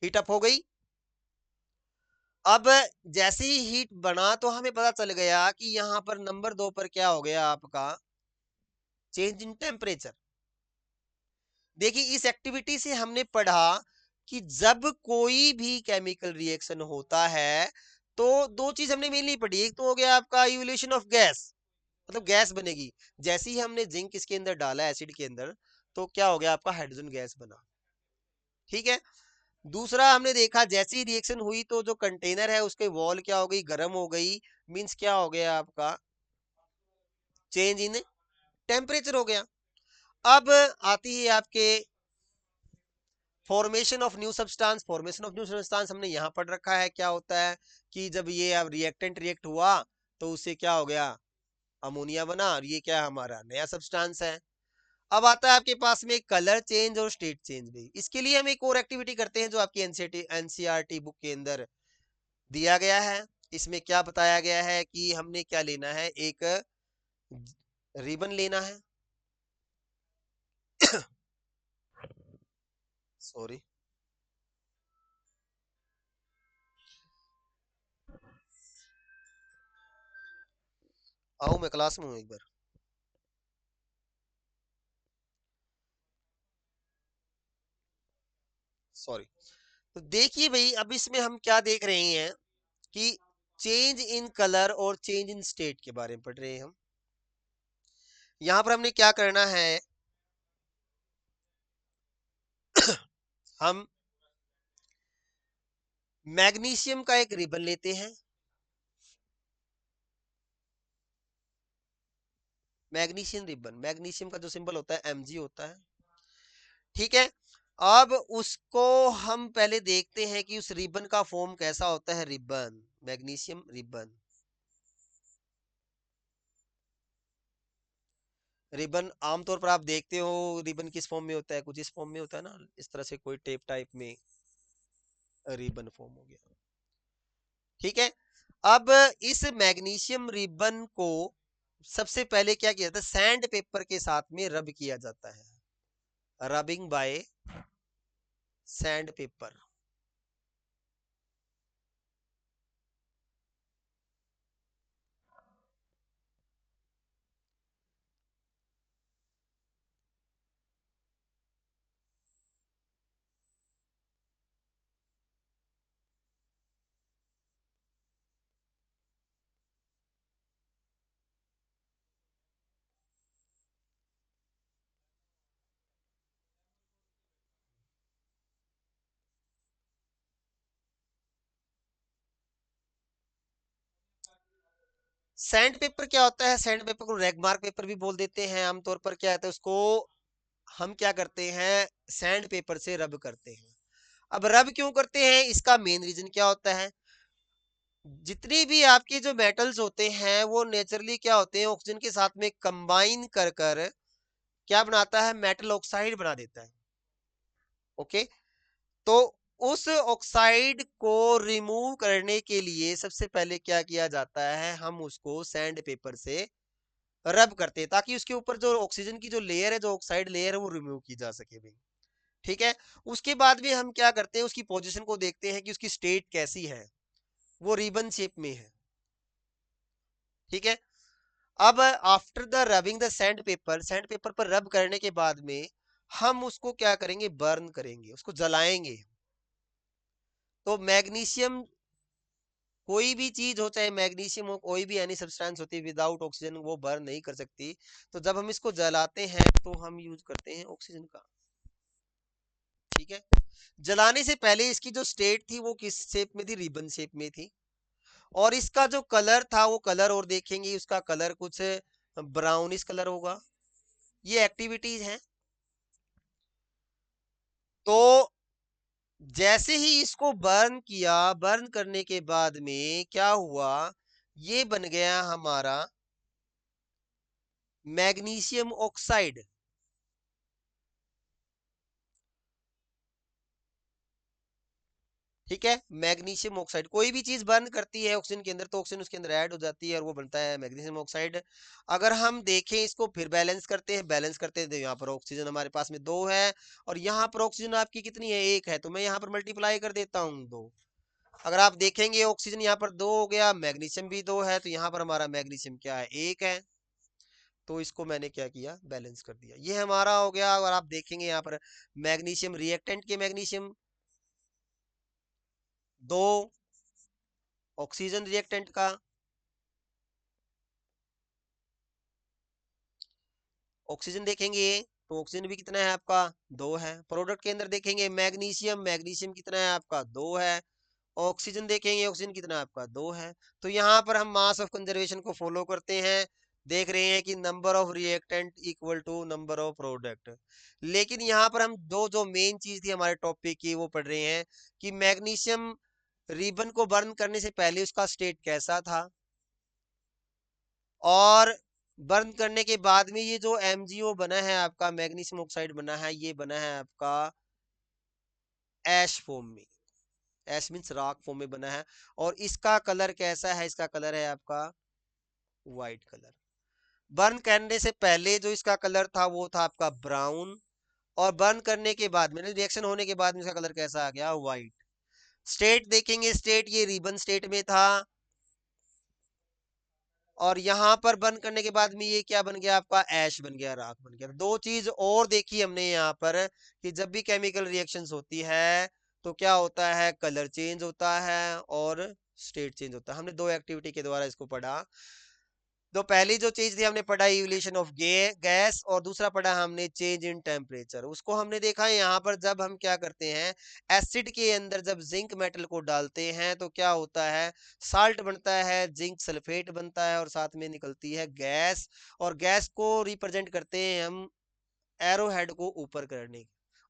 हीट अप हो गई। अब जैसे ही हीट बना तो हमें पता चल गया कि यहाँ पर नंबर 2 पर क्या हो गया आपका, चेंज इन टेम्परेचर। देखिए इस एक्टिविटी से हमने पढ़ा कि जब कोई भी केमिकल रिएक्शन होता है तो दो चीज हमने मेनली पढ़ी। एक तो हो गया आपका इवोल्यूशन ऑफ गैस, मतलब गैस बनेगी। जैसे ही हमने जिंक इसके अंदर डाला एसिड के अंदर, तो क्या हो गया आपका, हाइड्रोजन गैस बना। ठीक है। दूसरा हमने देखा जैसी ही रिएक्शन हुई तो जो कंटेनर है उसके वॉल क्या हो गई, गर्म हो गई। मींस क्या हो गया आपका, चेंज इन टेम्परेचर हो गया। अब आती है आपके formation of new substance. Formation of new substance हमने यहाँ पढ़ रखा है, क्या होता है कि जब ये अब रिएक्टेंट रिएक्ट हुआ तो उससे क्या हो गया, अमोनिया बना, और ये क्या हमारा नया सब्सटेंस है। अब आता है आपके पास में कलर चेंज और स्टेट चेंज भी। इसके लिए हम एक और एक्टिविटी करते हैं जो आपकी एनसीईआरटी बुक के अंदर दिया गया है। इसमें क्या बताया गया है कि हमने क्या लेना है, एक रिबन लेना है। सॉरी, आओ मैं क्लास में हूँ एक बार। सॉरी। तो देखिए भाई, अब इसमें हम क्या देख रहे हैं कि चेंज इन कलर और चेंज इन स्टेट के बारे में पढ़ रहे हैं हम। यहां पर हमने क्या करना है, हम मैग्नीशियम का एक रिबन लेते हैं। मैग्नीशियम रिबन, मैग्नीशियम का जो सिंबल होता है Mg होता है। ठीक है। अब उसको हम पहले देखते हैं कि उस रिबन का फॉर्म कैसा होता है, रिबन, मैग्नीशियम रिबन। रिबन आमतौर पर आप देखते हो रिबन किस फॉर्म में होता है, कुछ इस फॉर्म में होता है ना, इस तरह से कोई टेप टाइप में रिबन फॉर्म हो गया। ठीक है। अब इस मैग्नीशियम रिबन को सबसे पहले क्या किया जाता है, सैंड पेपर के साथ में रब किया जाता है, rubbing by sandpaper. Sandpaper क्या होता है, सैंड पेपर को रेगमार्क पेपर भी बोल देते हैं। आमतौर पर क्या होता है, उसको हम क्या करते हैं, सैंड पेपर से रब करते हैं। अब रब क्यों करते हैं, इसका मेन रीजन क्या होता है, जितनी भी आपके जो मेटल्स होते हैं वो नेचुरली क्या होते हैं, ऑक्सीजन के साथ में कंबाइन कर कर क्या बनाता है, मेटल ऑक्साइड बना देता है। ओके। तो उस ऑक्साइड को रिमूव करने के लिए सबसे पहले क्या किया जाता है, हम उसको सैंड पेपर से रब करते हैं ताकि उसके ऊपर जो ऑक्सीजन की जो लेयर है, जो ऑक्साइड लेयर है, वो रिमूव की जा सके भाई। ठीक है। उसके बाद में हम क्या करते हैं, उसकी पोजीशन को देखते हैं कि उसकी स्टेट कैसी है, वो रिबन शेप में है। ठीक है। अब after the rubbing the sand paper पर रब करने के बाद में हम उसको क्या करेंगे, बर्न करेंगे, उसको जलाएंगे। तो मैग्नीशियम, कोई भी चीज हो, चाहे मैग्नीशियम हो, कोई भी एनी सब्सटेंस होती है, विदाउट ऑक्सीजन वो बर्न नहीं कर सकती। तो जब हम इसको जलाते हैं तो हम यूज करते हैं ऑक्सीजन का। ठीक है। जलाने से पहले इसकी जो स्टेट थी वो किस शेप में थी, रिबन शेप में थी। और इसका जो कलर था वो कलर, और देखेंगे उसका कलर कुछ ब्राउनिश कलर होगा। ये एक्टिविटीज हैं। तो जैसे ही इसको बर्न किया, बर्न करने के बाद में क्या हुआ, ये बन गया हमारा मैग्नीशियम ऑक्साइड। ठीक है, मैग्नीशियम ऑक्साइड। कोई भी चीज बर्न करती है ऑक्सीजन के अंदर तो ऑक्सीजन उसके अंदर ऐड हो जाती है और वो बनता है मैग्नीशियम ऑक्साइड। अगर हम देखें इसको फिर बैलेंस करते हैं, बैलेंस करते हैं तो यहाँ पर ऑक्सीजन हमारे पास में 2 है और यहाँ पर ऑक्सीजन आपकी कितनी है, 1 है, तो मैं यहाँ पर मल्टीप्लाई कर देता हूँ 2। अगर आप देखेंगे ऑक्सीजन यहाँ पर 2 हो गया, मैग्नीशियम भी 2 है, तो यहाँ पर हमारा मैग्नीशियम क्या है, 1 है। तो इसको मैंने क्या किया, बैलेंस कर दिया। ये हमारा हो गया। और आप देखेंगे यहाँ पर मैग्नीशियम रिएक्टेंट के मैग्नीशियम 2, ऑक्सीजन रिएक्टेंट का ऑक्सीजन देखेंगे तो ऑक्सीजन भी कितना है आपका, 2 है। प्रोडक्ट के अंदर देखेंगे मैग्नीशियम, मैग्नीशियम कितना है आपका, 2 है। ऑक्सीजन देखेंगे, ऑक्सीजन कितना है आपका, 2 है। तो यहाँ पर हम मास ऑफ कंजर्वेशन को फॉलो करते हैं। देख रहे हैं कि number of reactant equal to number of product. लेकिन यहाँ पर हम दो जो मेन चीज थी हमारे टॉपिक की वो पढ़ रहे हैं कि मैग्नीशियम रिबन को बर्न करने से पहले उसका स्टेट कैसा था, और बर्न करने के बाद में ये जो MgO बना है आपका, मैग्नीशियम ऑक्साइड बना है, ये बना है आपका ऐश फॉर्म में। ऐश मीन्स रॉक फॉर्म में बना है। और इसका कलर कैसा है, इसका कलर है आपका व्हाइट कलर। बर्न करने से पहले जो इसका कलर था वो था आपका ब्राउन, और बर्न करने के बाद में, रिएक्शन होने के बाद में इसका कलर कैसा आ गया, व्हाइट। स्टेट देखेंगे, स्टेट ये रिबन स्टेट में था, और यहां पर बर्न करने के बाद में ये क्या बन गया आपका, ऐश बन गया, राख बन गया। दो चीज और देखी हमने यहाँ पर कि जब भी केमिकल रिएक्शंस होती है तो क्या होता है, कलर चेंज होता है और स्टेट चेंज होता है। हमने दो एक्टिविटी के द्वारा इसको पढ़ा। तो पहली जो चीज थी हमने पढ़ा इवोल्यूशन ऑफ गैस, और दूसरा पढ़ा हमने चेंज इन टेम्परेचर। उसको हमने देखा है यहाँ पर जब हम क्या करते हैं, एसिड के अंदर जब जिंक मेटल को डालते हैं तो क्या होता है, साल्ट बनता है, जिंक सल्फेट बनता है, और साथ में निकलती है गैस। और गैस को रिप्रेजेंट करते हैं हम एरो हेड को ऊपर करने,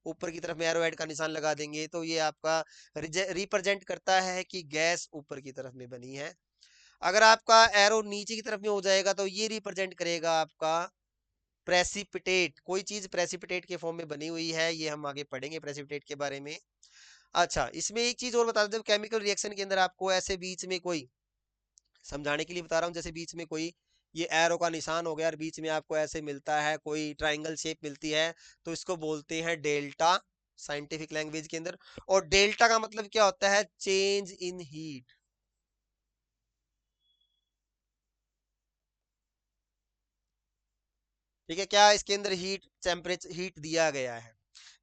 ऊपर की तरफ में एरो हेड का निशान लगा देंगे तो ये आपका रिप्रेजेंट करता है कि गैस ऊपर की तरफ में बनी है। अगर आपका एरो नीचे की तरफ में हो जाएगा तो ये रिप्रेजेंट करेगा आपका प्रेसिपिटेट। कोई चीज प्रेसिपिटेट के फॉर्म में बनी हुई है, ये हम आगे पढ़ेंगे प्रेसिपिटेट के बारे में। अच्छा, इसमें एक चीज और बता दें, जब केमिकल रिएक्शन के अंदर आपको ऐसे बीच में कोई, समझाने के लिए बता रहा हूँ, जैसे बीच में कोई ये एरो का निशान हो गया और बीच में आपको ऐसे मिलता है, कोई ट्राइंगल शेप मिलती है, तो इसको बोलते हैं डेल्टा साइंटिफिक लैंग्वेज के अंदर। और डेल्टा का मतलब क्या होता है, चेंज इन हीट। ठीक है, क्या इसके अंदर हीट, टेम्परेचर, हीट दिया गया है।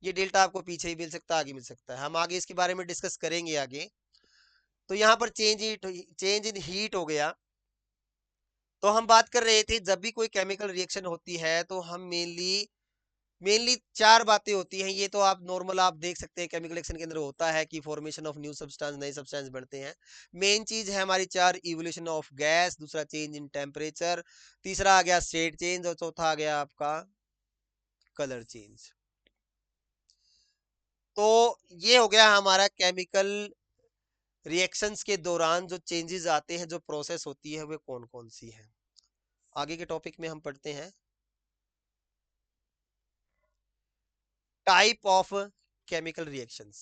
ये डेल्टा आपको पीछे ही मिल सकता है, आगे मिल सकता है, हम आगे इसके बारे में डिस्कस करेंगे आगे। तो यहाँ पर चेंज इन हीट हो गया। तो हम बात कर रहे थे जब भी कोई केमिकल रिएक्शन होती है तो हम मेनली मेनली चार बातें होती हैं। ये तो आप नॉर्मल आप देख सकते हैं केमिकल रिएक्शन के अंदर होता है कि फॉर्मेशन ऑफ न्यू सब्सटेंस, नए सब्सटेंस बनते हैं। मेन चीज है हमारी चार, इवोल्यूशन ऑफ गैस, दूसरा चेंज इन टेम्परेचर, तीसरा आ गया स्टेट चेंज, और चौथा आ गया आपका कलर चेंज। तो ये हो गया हमारा केमिकल रिएक्शंस के दौरान जो चेंजेस आते हैं, जो प्रोसेस होती है वे कौन कौन सी है। आगे के टॉपिक में हम पढ़ते हैं type of chemical reactions.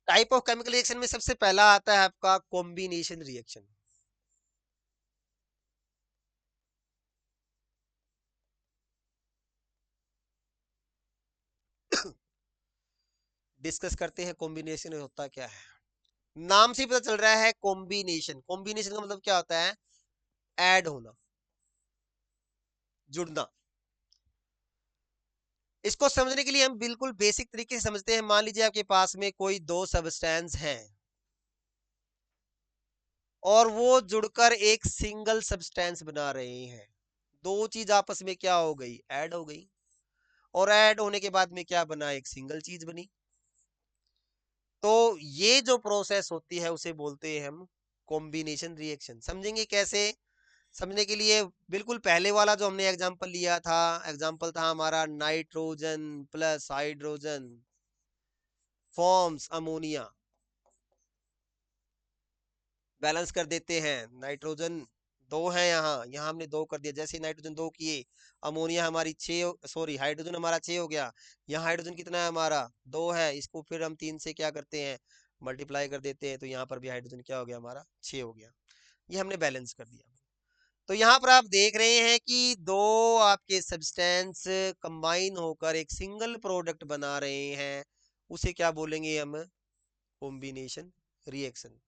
Type of chemical reaction में सबसे पहला आता है आपका कॉम्बिनेशन रिएक्शन। डिस्कस करते हैं कॉम्बिनेशन होता क्या है। नाम से ही पता चल रहा है कॉम्बिनेशन। कॉम्बिनेशन का मतलब क्या होता है, ऐड होना। जुड़ना। इसको समझने के लिए हम बिल्कुल बेसिक तरीके से समझते हैं। मान लीजिए आपके पास में कोई दो सब्सटेंस हैं और वो जुड़कर एक सिंगल सब्सटेंस बना रहे हैं। दो चीज आपस में क्या हो गई, ऐड हो गई, और ऐड होने के बाद में क्या बना, एक सिंगल चीज बनी। तो ये जो प्रोसेस होती है उसे बोलते हैं हम कॉम्बिनेशन रिएक्शन। समझेंगे कैसे? समझने के लिए बिल्कुल पहले वाला जो हमने एग्जांपल लिया था, एग्जांपल था हमारा nitrogen plus hydrogen forms ammonia. Balance कर देते हैं, नाइट्रोजन दो है, यहाँ यहाँ हमने दो कर दिया। जैसे नाइट्रोजन दो किए, अमोनिया हमारी छः, सॉरी हाइड्रोजन हमारा छः हो गया। यहाँ हाइड्रोजन कितना है हमारा, दो है। इसको फिर हम तीन से क्या करते हैं, मल्टीप्लाई कर देते हैं, तो यहाँ पर भी हाइड्रोजन क्या हो गया हमारा, छः हो गया। ये हमने बैलेंस कर दिया। तो यहाँ पर आप देख रहे हैं कि दो आपके सब्सटेंस कंबाइन होकर एक सिंगल प्रोडक्ट बना रहे हैं, उसे क्या बोलेंगे हम, कॉम्बिनेशन रिएक्शन।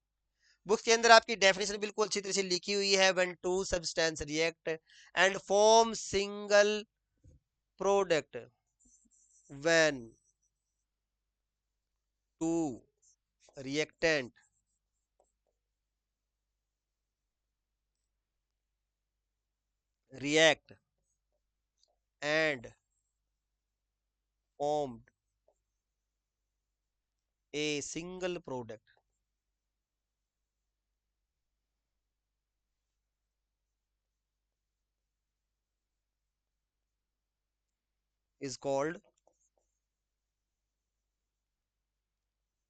बुक्स के अंदर आपकी डेफिनेशन बिल्कुल अच्छी तरह से लिखी हुई है। When two substance react and form single product, when two reactant react and formed a single product is called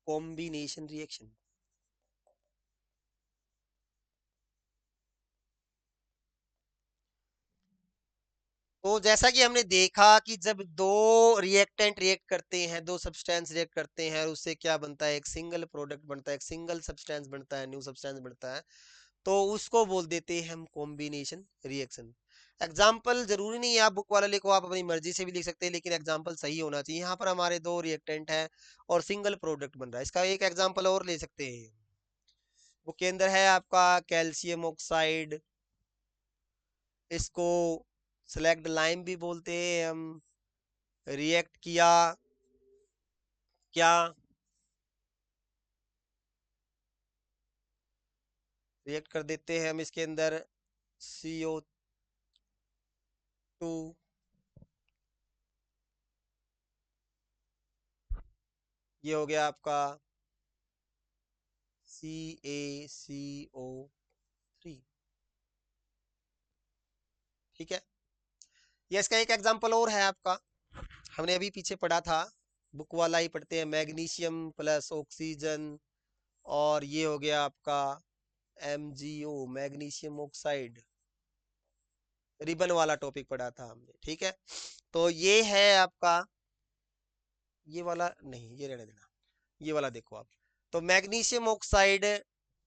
combination reaction। तो जैसा कि हमने देखा कि जब दो रिएक्टेंट रिएक्ट करते हैं, दो सब्सटेंस रिएक्ट करते हैं, और उससे क्या बनता है, एक सिंगल प्रोडक्ट बनता है, एक सिंगल सब्सटेंस बनता है, न्यू सब्सटेंस बनता है, तो उसको बोल देते हैं हम कॉम्बिनेशन रिएक्शन। एग्जाम्पल जरूरी नहीं है आप बुक वाला लिखो, आप अपनी मर्जी से भी लिख सकते हैं, लेकिन एग्जाम्पल सही होना चाहिए। यहाँ पर हमारे दो रिएक्टेंट है और सिंगल प्रोडक्ट बन रहा है। इसका एक एग्जाम्पल और ले सकते हैं। बुक के अंदर है आपका कैल्शियम ऑक्साइड, इसको सेलेक्ट लाइम भी बोलते हैं हम। रिएक्ट किया क्या, रिएक्ट कर देते हैं हम इसके अंदर CO2, ये हो गया आपका CaCO3। ठीक है, ये इसका एक एग्जांपल और है आपका, हमने अभी पीछे पढ़ा था, बुक वाला ही पढ़ते हैं। मैग्नीशियम प्लस ऑक्सीजन, और ये हो गया आपका MgO, मैग्नीशियम ऑक्साइड। रिबन वाला टॉपिक पढ़ा था हमने, ठीक है। तो ये है आपका, ये वाला नहीं, ये रहने देना, ये वाला देखो आप। तो मैग्नीशियम ऑक्साइड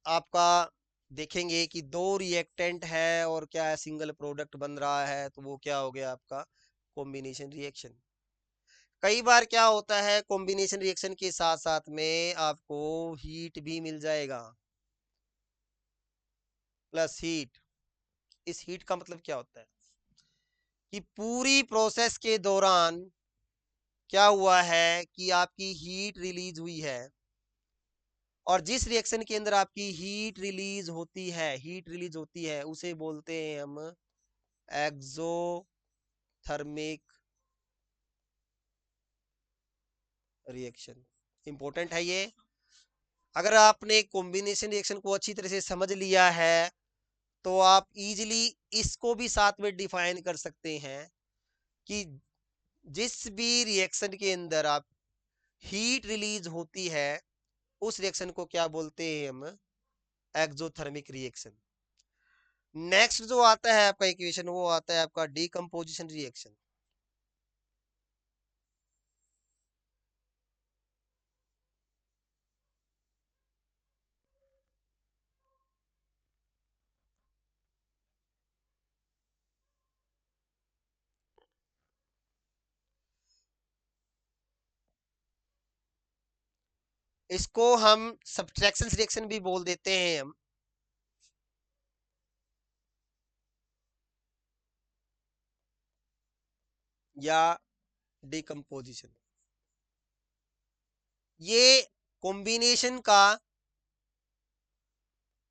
आपका देखेंगे कि दो रिएक्टेंट है और क्या है, सिंगल प्रोडक्ट बन रहा है, तो वो क्या हो गया आपका कॉम्बिनेशन रिएक्शन। कई बार क्या होता है, कॉम्बिनेशन रिएक्शन के साथ साथ में आपको हीट भी मिल जाएगा, प्लस हीट। इस हीट का मतलब क्या होता है कि पूरी प्रोसेस के दौरान क्या हुआ है कि आपकी हीट रिलीज हुई है, और जिस रिएक्शन के अंदर आपकी हीट रिलीज होती है उसे बोलते हैं हम एक्सोथर्मिक रिएक्शन। इंपॉर्टेंट है ये। अगर आपने कॉम्बिनेशन रिएक्शन को अच्छी तरह से समझ लिया है तो आप इजीली इसको भी साथ में डिफाइन कर सकते हैं कि जिस भी रिएक्शन के अंदर आप हीट रिलीज होती है उस रिएक्शन को क्या बोलते हैं हम, एक्सोथर्मिक रिएक्शन। नेक्स्ट जो आता है आपका इक्वेशन, वो आता है आपका डीकम्पोजिशन रिएक्शन। इसको हम सब्ट्रैक्शन रिएक्शन भी बोल देते हैं हम। या डिकम्पोजिशन। ये कॉम्बिनेशन का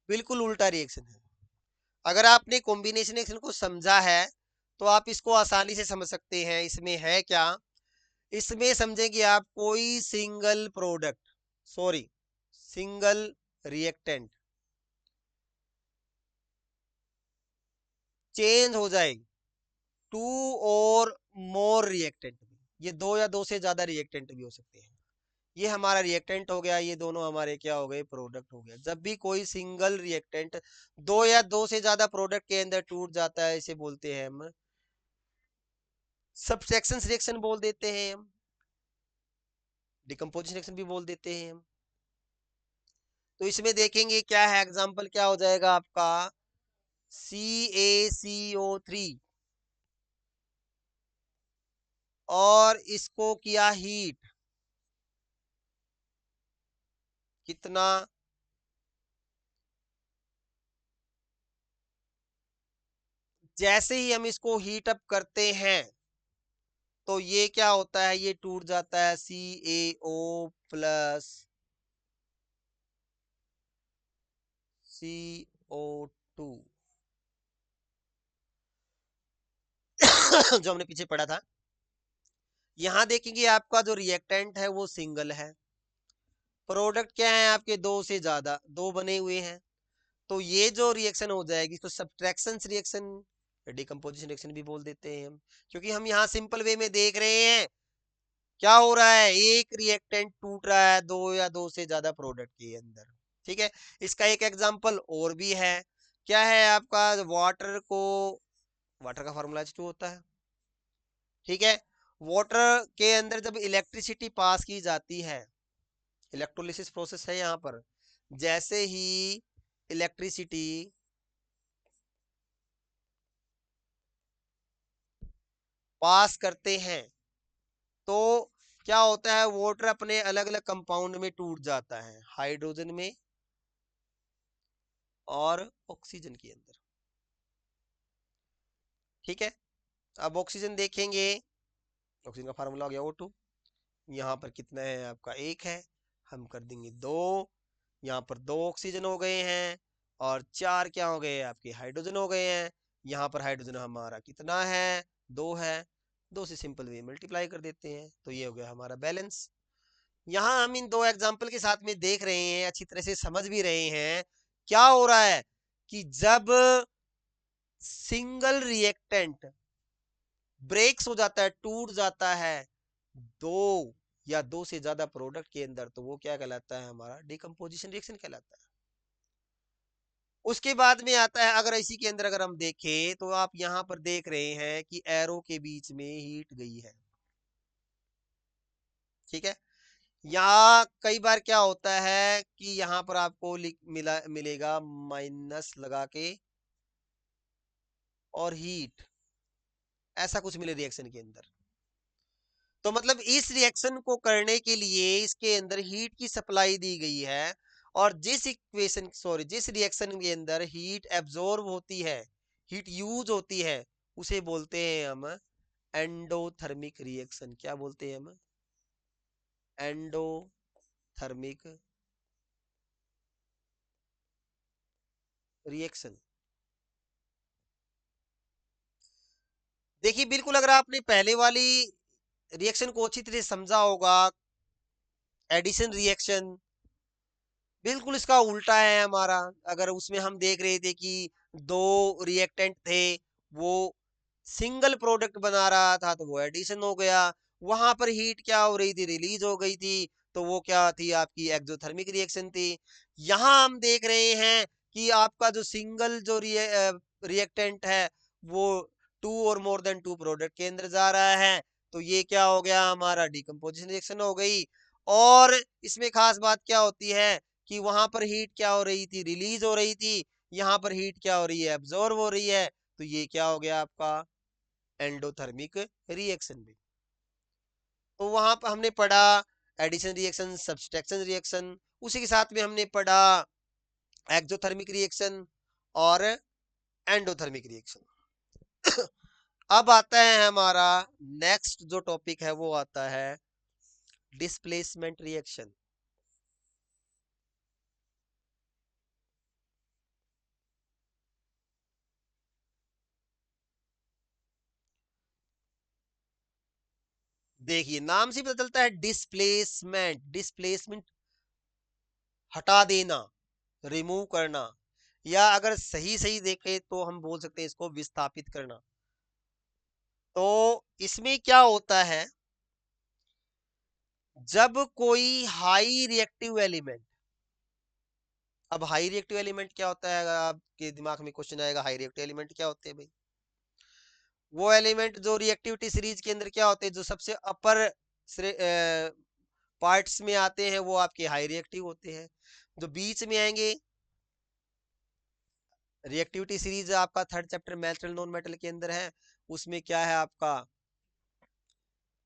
बिल्कुल उल्टा रिएक्शन है। अगर आपने कॉम्बिनेशन रिएक्शन को समझा है तो आप इसको आसानी से समझ सकते हैं। इसमें है क्या, इसमें समझेंगे आप कोई single product, sorry single reactant change हो जाए टू और मोर रिएक्टेंट में। ये दो या दो से ज्यादा रिएक्टेंट भी हो सकते हैं। ये हमारा रिएक्टेंट हो गया, ये दोनों हमारे क्या हो गए, प्रोडक्ट हो गया। जब भी कोई सिंगल रिएक्टेंट दो या दो से ज्यादा प्रोडक्ट के अंदर टूट जाता है, इसे बोलते हैं हम सब्सट्रैक्शन रिएक्शन बोल देते हैं हम, डिकम्पोजिशन रिएक्शन भी बोल देते हैं हम। तो इसमें देखेंगे क्या है, एग्जांपल क्या हो जाएगा आपका, CaCO3 और इसको किया हीट, कितना, जैसे ही हम इसको हीट अप करते हैं तो ये क्या होता है, ये टूट जाता है CaO+ CO2 जो हमने पीछे पढ़ा था। यहां देखेंगे आपका जो रिएक्टेंट है वो सिंगल है, प्रोडक्ट क्या है आपके दो से ज्यादा, दो बने हुए हैं। तो ये जो रिएक्शन हो जाएगी तो सब्ट्रैक्शन रिएक्शन, डिकम्पोजिशन रिएक्शन भी बोल देते हैं हम, क्योंकि हम यहाँ सिंपल वे में देख रहे हैं क्या हो रहा है, एक रिएक्टेंट टूट रहा है दो या दो से ज्यादा प्रोडक्ट के अंदर। ठीक है, इसका एक एग्जांपल और भी है। क्या है आपका, वाटर को, वाटर का फॉर्मूला H2 होता है। ठीक है, वाटर के अंदर जब इलेक्ट्रिसिटी पास की जाती है, इलेक्ट्रोलिसिस प्रोसेस है यहाँ पर, जैसे ही इलेक्ट्रिसिटी पास करते हैं तो क्या होता है, वाटर अपने अलग अलग कंपाउंड में टूट जाता है, हाइड्रोजन में और ऑक्सीजन के अंदर। ठीक है, अब ऑक्सीजन देखेंगे, ऑक्सीजन का फार्मूला हो गया O2। यहाँ पर कितना है आपका, एक है, हम कर देंगे दो, यहाँ पर दो ऑक्सीजन हो गए हैं और चार क्या हो गए आपके, हाइड्रोजन हो गए हैं। यहाँ पर हाइड्रोजन हमारा कितना है, दो है, दो से सिंपल वे मल्टीप्लाई कर देते हैं तो ये हो गया हमारा बैलेंस। यहाँ हम इन दो एग्जाम्पल के साथ में देख रहे हैं, अच्छी तरह से समझ भी रहे हैं क्या हो रहा है, कि जब सिंगल रिएक्टेंट ब्रेक्स हो जाता है, टूट जाता है दो या दो से ज्यादा प्रोडक्ट के अंदर, तो वो क्या कहलाता है, हमारा डिकम्पोजिशन रिएक्शन कहलाता है। उसके बाद में आता है, अगर इसी के अंदर अगर हम देखें तो आप यहां पर देख रहे हैं कि एरो के बीच में हीट गई है। ठीक है, यहाँ कई बार क्या होता है कि यहाँ पर आपको मिलेगा माइनस लगा के और हीट, ऐसा कुछ मिले रिएक्शन के अंदर। तो मतलब इस रिएक्शन को करने के लिए इसके अंदर हीट की सप्लाई दी गई है, और जिस इक्वेशन सॉरी जिस रिएक्शन के अंदर हीट एब्जॉर्ब होती है, हीट यूज होती है, उसे बोलते हैं हम एंडोथर्मिक रिएक्शन। क्या बोलते हैं हम, एंडोथर्मिक रिएक्शन। देखिए बिल्कुल, अगर आपने पहले वाली रिएक्शन को अच्छी तरह समझा होगा, एडिशन रिएक्शन, बिल्कुल इसका उल्टा है हमारा। अगर उसमें हम देख रहे थे कि दो रिएक्टेंट थे, वो सिंगल प्रोडक्ट बना रहा था तो वो एडिशन हो गया। वहां पर हीट क्या हो रही थी, रिलीज हो गई थी, तो वो क्या थी, आपकी एक्सोथर्मिक रिएक्शन थी। यहां हम देख रहे हैं कि आपका जो सिंगल जो रिएक्टेंट है वो टू और मोर देन टू प्रोडक्ट के अंदर जा रहा है, तो ये क्या हो गया, हमारा डिकम्पोजिशन रिएक्शन हो गई। और इसमें खास बात क्या होती है कि वहां पर हीट क्या हो रही थी, रिलीज हो रही थी, यहाँ पर हीट क्या हो रही है, एब्जॉर्ब हो रही है, तो ये क्या हो गया आपका एंडोथर्मिक रिएक्शन भी। तो वहां पर हमने पढ़ा एडिशन रिएक्शन, सब्सट्रैक्शन रिएक्शन, उसी के साथ में हमने पढ़ा एक्सोथर्मिक रिएक्शन और एंडोथर्मिक रिएक्शन। अब आता है हमारा नेक्स्ट जो टॉपिक है, वो आता है डिस्प्लेसमेंट रिएक्शन। देखिए नाम से पता चलता है डिस्प्लेसमेंट, डिस्प्लेसमेंट हटा देना, रिमूव करना, या अगर सही सही देखें तो हम बोल सकते हैं इसको विस्थापित करना। तो इसमें क्या होता है, जब कोई हाई रिएक्टिव एलिमेंट, अब हाई रिएक्टिव एलिमेंट क्या होता है, अगर आपके दिमाग में क्वेश्चन आएगा हाई रिएक्टिव एलिमेंट क्या होते हैं भाई, वो एलिमेंट जो रिएक्टिविटी सीरीज के अंदर क्या होते हैं, जो सबसे अपर पार्ट्स में आते हैं वो आपके हाई रिएक्टिव होते हैं। जो बीच में आएंगे, रिएक्टिविटी सीरीज आपका third chapter metal non metal के अंदर है, उसमें क्या है आपका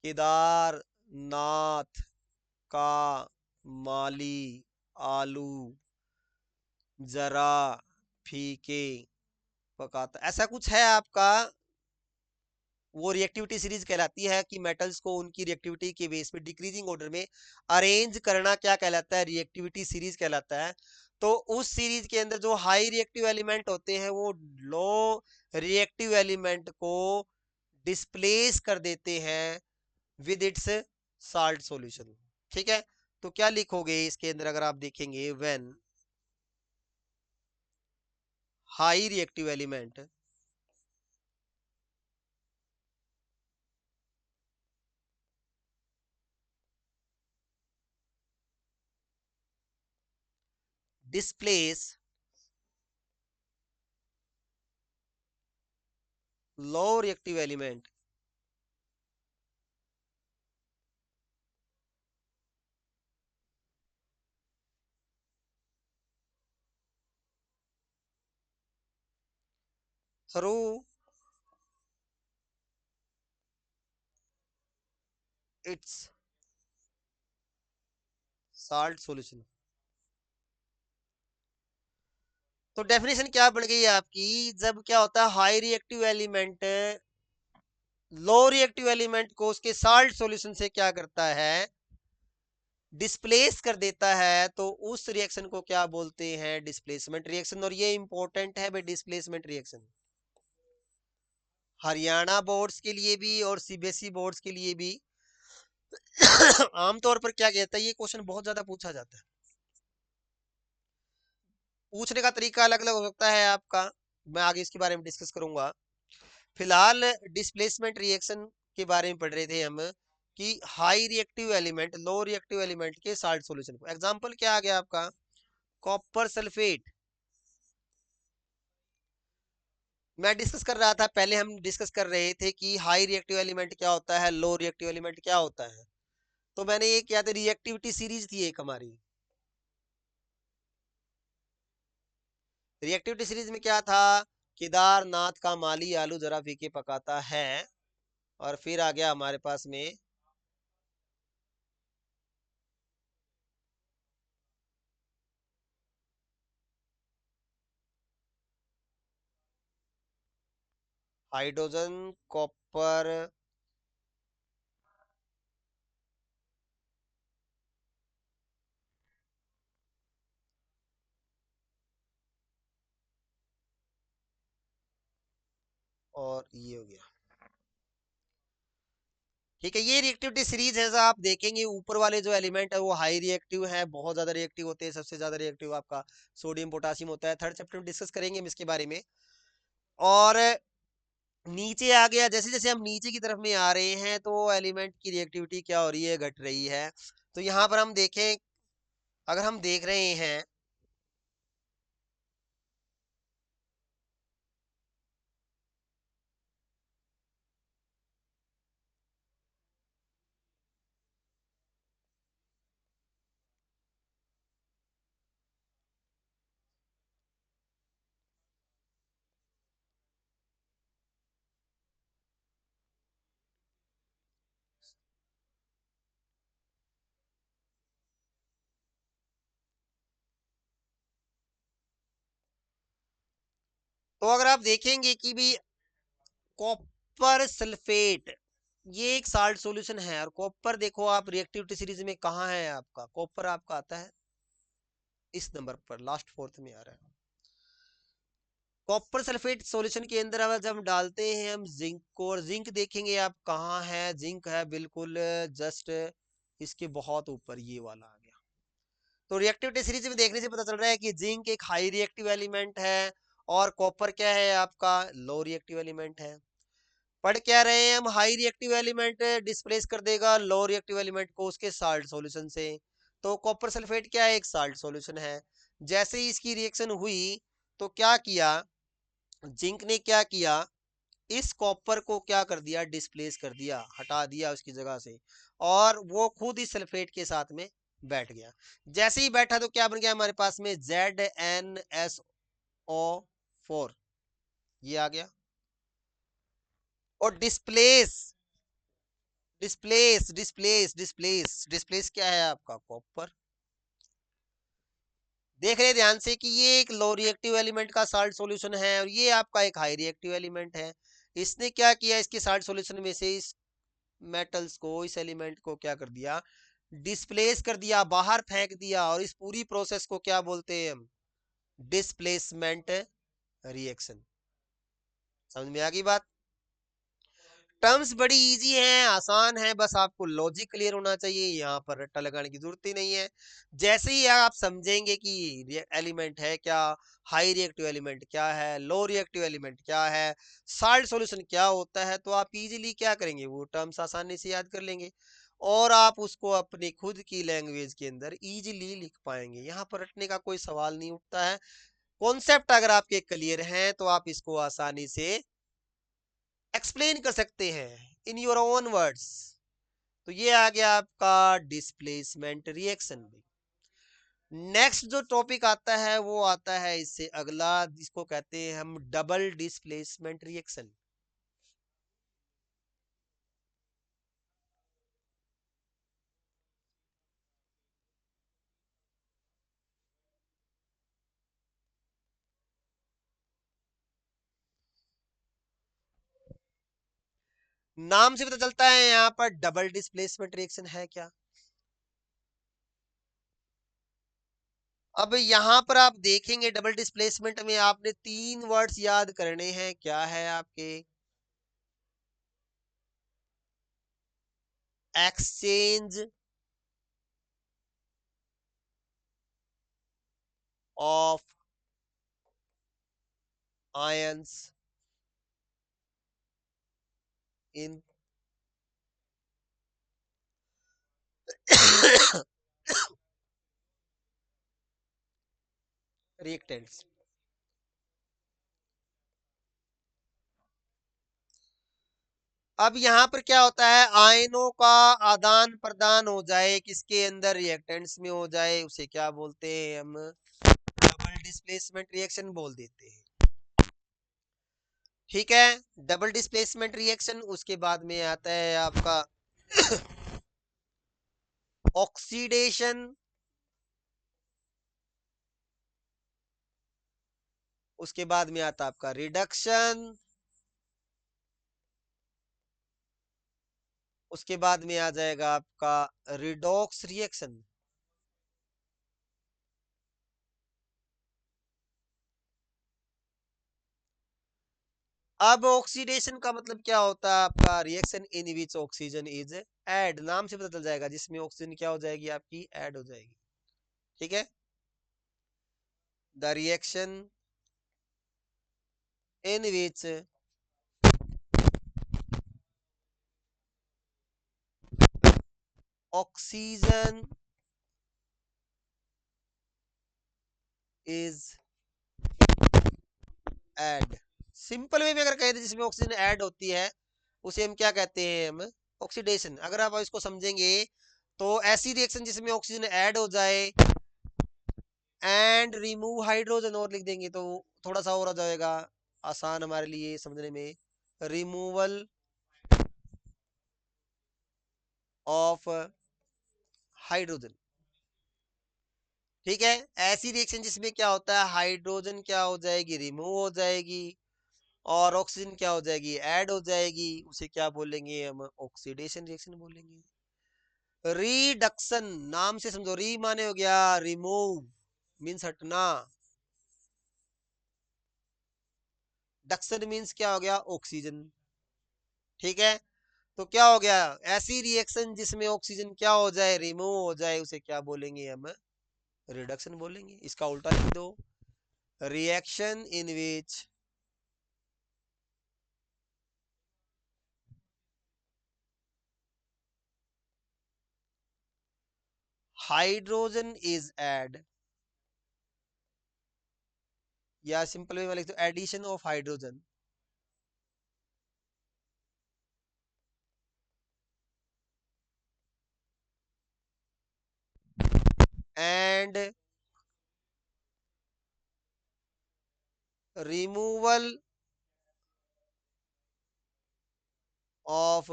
केदारनाथ का माली आलू जरा फीके पकाता, ऐसा कुछ है आपका। वो रिएक्टिविटी सीरीज कहलाती है कि मेटल्स को उनकी रिएक्टिविटी के बेस पे डिक्रीजिंग ऑर्डर में अरेंज करना क्या कहलाता है, रिएक्टिविटी सीरीज कहलाता है। तो उस सीरीज के अंदर जो हाई रिएक्टिव एलिमेंट होते हैं वो लो रिएक्टिव एलिमेंट को डिस्प्लेस कर देते हैं विद इट्स साल्ट सॉल्यूशन। ठीक है, तो क्या लिखोगे इसके अंदर, अगर आप देखेंगे when high reactive element displace low reactive element through it's salt solution. तो डेफिनेशन क्या बढ़ गई है आपकी, जब क्या होता है high reactive element low reactive element को उसके साल्ट सॉल्यूशन से क्या करता है, डिस्प्लेस कर देता है, तो उस रिएक्शन को क्या बोलते हैं, डिस्प्लेसमेंट रिएक्शन। और ये इंपॉर्टेंट है भाई डिस्प्लेसमेंट रिएक्शन, हरियाणा बोर्ड्स के लिए भी और सीबीएसई बोर्ड्स के लिए भी आमतौर पर क्या कहता है, ये क्वेश्चन बहुत ज्यादा पूछा जाता है। पूछने का तरीका अलग अलग हो सकता है आपका, मैं आगे इसके बारे में डिस्कस करूंगा। फिलहाल डिस्प्लेसमेंट रिएक्शन के बारे में पढ़ रहे थे हम, कि high reactive element low reactive element के साल्ट सॉल्यूशन को, एग्जांपल क्या आ गया आपका, कॉपर सल्फेट। मैं डिस्कस कर रहा था, पहले हम डिस्कस कर रहे थे कि हाई रिएक्टिव एलिमेंट क्या होता है, लो रिएक्टिव एलिमेंट क्या होता है। तो मैंने ये किया था, रिएक्टिविटी सीरीज थी एक हमारी, रिएक्टिविटी सीरीज में क्या था, केदारनाथ का माली आलू जरा फीके पकाता है, और फिर आ गया हमारे पास में हाइड्रोजन कॉपर और ये हो गया। ठीक है, ये रिएक्टिविटी सीरीज है, आप देखेंगे ऊपर वाले जो एलिमेंट है वो हाई रिएक्टिव है, बहुत ज्यादा रिएक्टिव होते हैं, सबसे ज्यादा रिएक्टिव आपका सोडियम पोटासियम होता है, थर्ड चैप्टर में डिस्कस करेंगे हम इसके बारे में। और नीचे आ गया, जैसे जैसे हम नीचे की तरफ में आ रहे हैं तो एलिमेंट की रिएक्टिविटी क्या हो रही है, घट रही है। तो यहाँ पर हम देखें, अगर हम देख रहे हैं, तो अगर आप देखेंगे कि भी कॉपर सल्फेट, ये एक साल्ट सॉल्यूशन है। और कॉपर देखो आप रिएक्टिविटी सीरीज में कहाँ है, आपका कॉपर आपका आता है इस नंबर पर, लास्ट फोर्थ में आ रहा है। कॉपर सल्फेट सॉल्यूशन के अंदर अब जब हम डालते हैं हम जिंक को, और जिंक देखेंगे आप कहाँ है, जिंक है बिल्कुल जस्ट इसके बहुत ऊपर, ये वाला आ गया। तो रिएक्टिविटी सीरीज में देखने से पता चल रहा है कि जिंक एक हाई रिएक्टिव एलिमेंट है और कॉपर क्या है आपका लो रिएक्टिव एलिमेंट है। पढ़ क्या रहे हैं हम, हाई रिएक्टिव एलिमेंट डिस्प्लेस कर देगा लो रिएक्टिव एलिमेंट को उसके साल्ट सॉल्यूशन से। तो कॉपर सल्फेट क्या है, एक साल्ट सॉल्यूशन है। जैसे ही इसकी रिएक्शन हुई तो क्या किया, जिंक ने क्या किया, इस कॉपर को क्या कर दिया, डिस्प्लेस कर दिया, हटा दिया उसकी जगह से, और वो खुद ही सल्फेट के साथ में बैठ गया। जैसे ही बैठा तो क्या बन गया हमारे पास में, ZnSO4, ये आ गया। और displace displace displace displace displace क्या है आपका, कॉपर। देख रहे ध्यान से कि ये एक लो रिएक्टिव एलिमेंट का साल्ट सॉल्यूशन है और ये आपका एक हाई रिएक्टिव एलिमेंट है। इसने क्या किया, इसके साल्ट सॉल्यूशन में से इस मेटल्स को, इस एलिमेंट को क्या कर दिया, डिस्प्लेस कर दिया, बाहर फेंक दिया। और इस पूरी प्रोसेस को क्या बोलते हैं हम, डिस्प्लेसमेंट रिएक्शन। समझ में आ गई बात। टर्म्स बड़ी इजी हैं, आसान है, बस आपको लॉजिक क्लियर होना चाहिए, यहाँ पर रट्टा लगाने की जरूरत ही नहीं है। जैसे ही आप समझेंगे कि एलिमेंट है क्या, हाई रिएक्टिव एलिमेंट क्या है, लो रिएक्टिव एलिमेंट क्या है, साल्ट सॉल्यूशन क्या होता है, तो आप इजीली क्या करेंगे, वो टर्म्स आसानी से याद कर लेंगे और आप उसको अपनी खुद की लैंग्वेज के अंदर इजीली लिख पाएंगे। यहाँ पर रटने का कोई सवाल नहीं उठता है। कॉन्सेप्ट अगर आपके क्लियर हैं तो आप इसको आसानी से एक्सप्लेन कर सकते हैं इन योर ओन वर्ड्स। तो ये आ गया आपका डिस्प्लेसमेंट रिएक्शन। नेक्स्ट जो टॉपिक आता है वो आता है इससे अगला, जिसको कहते हैं हम डबल डिस्प्लेसमेंट रिएक्शन। नाम से पता चलता है यहाँ पर डबल डिस्प्लेसमेंट रिएक्शन है क्या। अब यहाँ पर आप देखेंगे डबल डिस्प्लेसमेंट में आपने तीन वर्ड्स याद करने हैं, क्या है आपके, exchange of ions in reactants. अब यहाँ पर क्या होता है, आयनों का आदान प्रदान हो जाए किसके अंदर, रिएक्टेंट्स में हो जाए, उसे क्या बोलते हैं हम, डबल डिस्प्लेसमेंट रिएक्शन बोल देते हैं। ठीक है, डबल डिस्प्लेसमेंट रिएक्शन। उसके बाद में आता है आपका ऑक्सीडेशन, उसके बाद में आता है आपका रिडक्शन, उसके बाद में आ जाएगा आपका रिडॉक्स रिएक्शन। अब ऑक्सीडेशन का मतलब क्या होता है आपका, reaction in which oxygen is add, नाम से पता चल जाएगा, जिसमें ऑक्सीजन क्या हो जाएगी आपकी, ऐड हो जाएगी। ठीक है, the reaction in which oxygen is add. Simple way में अगर कहें तो जिसमें ऑक्सीजन ऐड होती है उसे हम क्या कहते हैं, हम ऑक्सीडेशन। अगर आप इसको समझेंगे तो ऐसी रिएक्शन जिसमें ऑक्सीजन ऐड हो जाए एंड रिमूव हाइड्रोजन, और लिख देंगे तो थोड़ा सा और आ जाएगा आसान हमारे लिए समझने में, रिमूवल ऑफ हाइड्रोजन। ठीक है, ऐसी रिएक्शन जिसमें क्या होता है, हाइड्रोजन क्या हो जाएगी, रिमूव हो जाएगी, और ऑक्सीजन क्या हो जाएगी, ऐड हो जाएगी, उसे क्या बोलेंगे हम, ऑक्सीडेशन रिएक्शन बोलेंगे। रिडक्शन, नाम से समझो, री माने हो गया रिमूव, मीन्स हटना, डक्शन मीन्स क्या हो गया, ऑक्सीजन। ठीक है, तो क्या हो गया, ऐसी रिएक्शन जिसमें ऑक्सीजन क्या हो जाए, रिमूव हो जाए, उसे क्या बोलेंगे हम, रिडक्शन बोलेंगे। इसका उल्टा लिख दो, reaction in which hydrogen is add, या सिंपल वे में लिख दो addition of hydrogen and removal of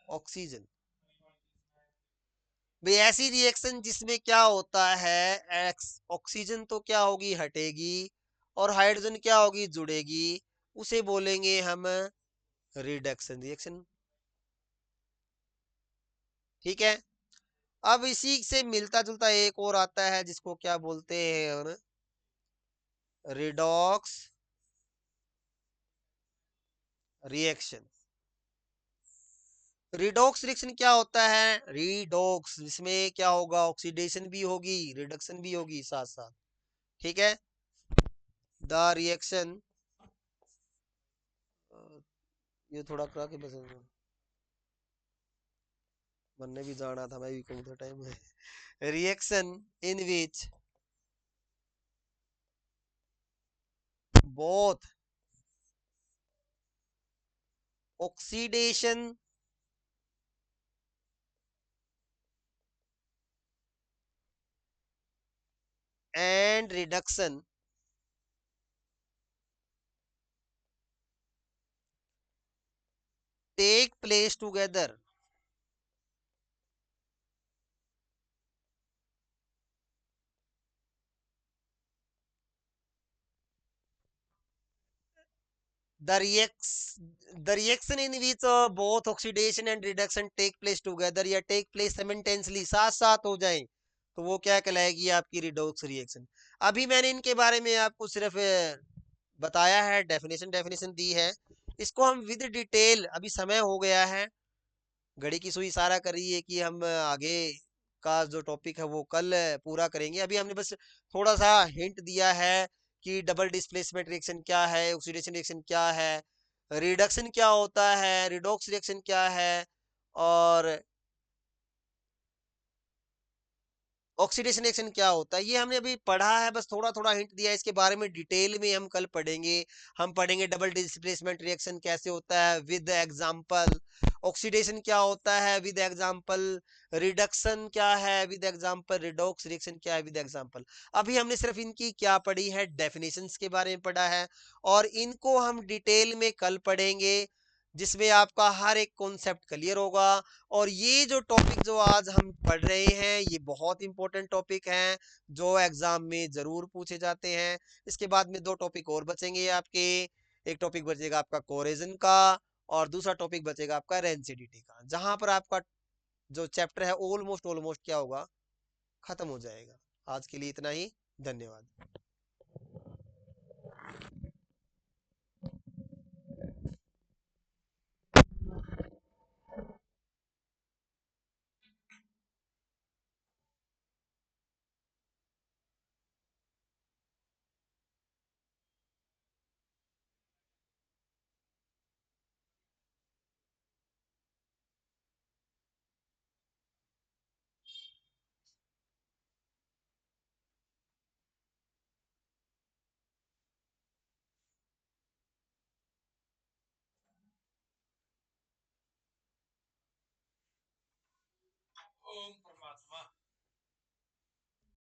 oxygen. भाई ऐसी रिएक्शन जिसमें क्या होता है, ऑक्सीजन तो क्या होगी, हटेगी, और हाइड्रोजन क्या होगी, जुड़ेगी, उसे बोलेंगे हम रिडक्शन रिएक्शन। ठीक है, अब इसी से मिलता जुलता एक और आता है जिसको क्या बोलते हैं, रिडॉक्स रिएक्शन। रिडॉक्स रिएक्शन क्या होता है, रिडॉक्स जिसमें क्या होगा, ऑक्सीडेशन भी होगी, रिडक्शन भी होगी साथ साथ। ठीक है, द रिएक्शन, ये थोड़ा करा के बस बनने भी जाना था, मैं भी कहूँ तो टाइम है। Reaction in which both oxidation and reduction take place together, the reacts the reaction in which both oxidation and reduction take place together या take place simultaneously, साथ साथ हो जाएं, तो वो क्या कहलाएगी, आपकी रिडॉक्स रिएक्शन। अभी मैंने इनके बारे में आपको सिर्फ बताया है, डेफिनेशन डेफिनेशन दी है। इसको हम विद डिटेल, अभी समय हो गया है, घड़ी की सुई इशारा कर रही है कि हम आगे का जो टॉपिक है वो कल पूरा करेंगे। अभी हमने बस थोड़ा सा हिंट दिया है कि डबल डिस्प्लेसमेंट रिएक्शन क्या है, ऑक्सीडेशन रिएक्शन क्या है, रिडक्शन क्या होता है, रिडॉक्स रिएक्शन क्या है, और ऑक्सीडेशन रिएक्शन क्या होता है, ये हमने अभी पढ़ा है, बस थोड़ा थोड़ा हिंट दिया है। इसके बारे में डिटेल में हम कल पढ़ेंगे। हम पढ़ेंगे डबल डिस्प्लेसमेंट रिएक्शन कैसे होता है विद एग्जांपल, ऑक्सीडेशन क्या होता है विद एग्जांपल, रिडक्शन क्या है विद एग्जांपल, रिडॉक्स रिएक्शन क्या है विद एग्जांपल। अभी हमने सिर्फ इनकी क्या पढ़ी है, डेफिनेशंस के बारे में पढ़ा है, और इनको हम डिटेल में कल पढ़ेंगे, जिसमें आपका हर एक कॉन्सेप्ट क्लियर होगा। और ये जो टॉपिक जो आज हम पढ़ रहे हैं, ये बहुत इंपॉर्टेंट टॉपिक हैं, जो एग्जाम में जरूर पूछे जाते हैं। इसके बाद में दो टॉपिक और बचेंगे आपके, एक टॉपिक बचेगा आपका कोरेजन का, और दूसरा टॉपिक बचेगा आपका रेंसिडिटी का, जहां पर आपका जो चैप्टर है ऑलमोस्ट ऑलमोस्ट क्या होगा, खत्म हो जाएगा। आज के लिए इतना ही, धन्यवाद।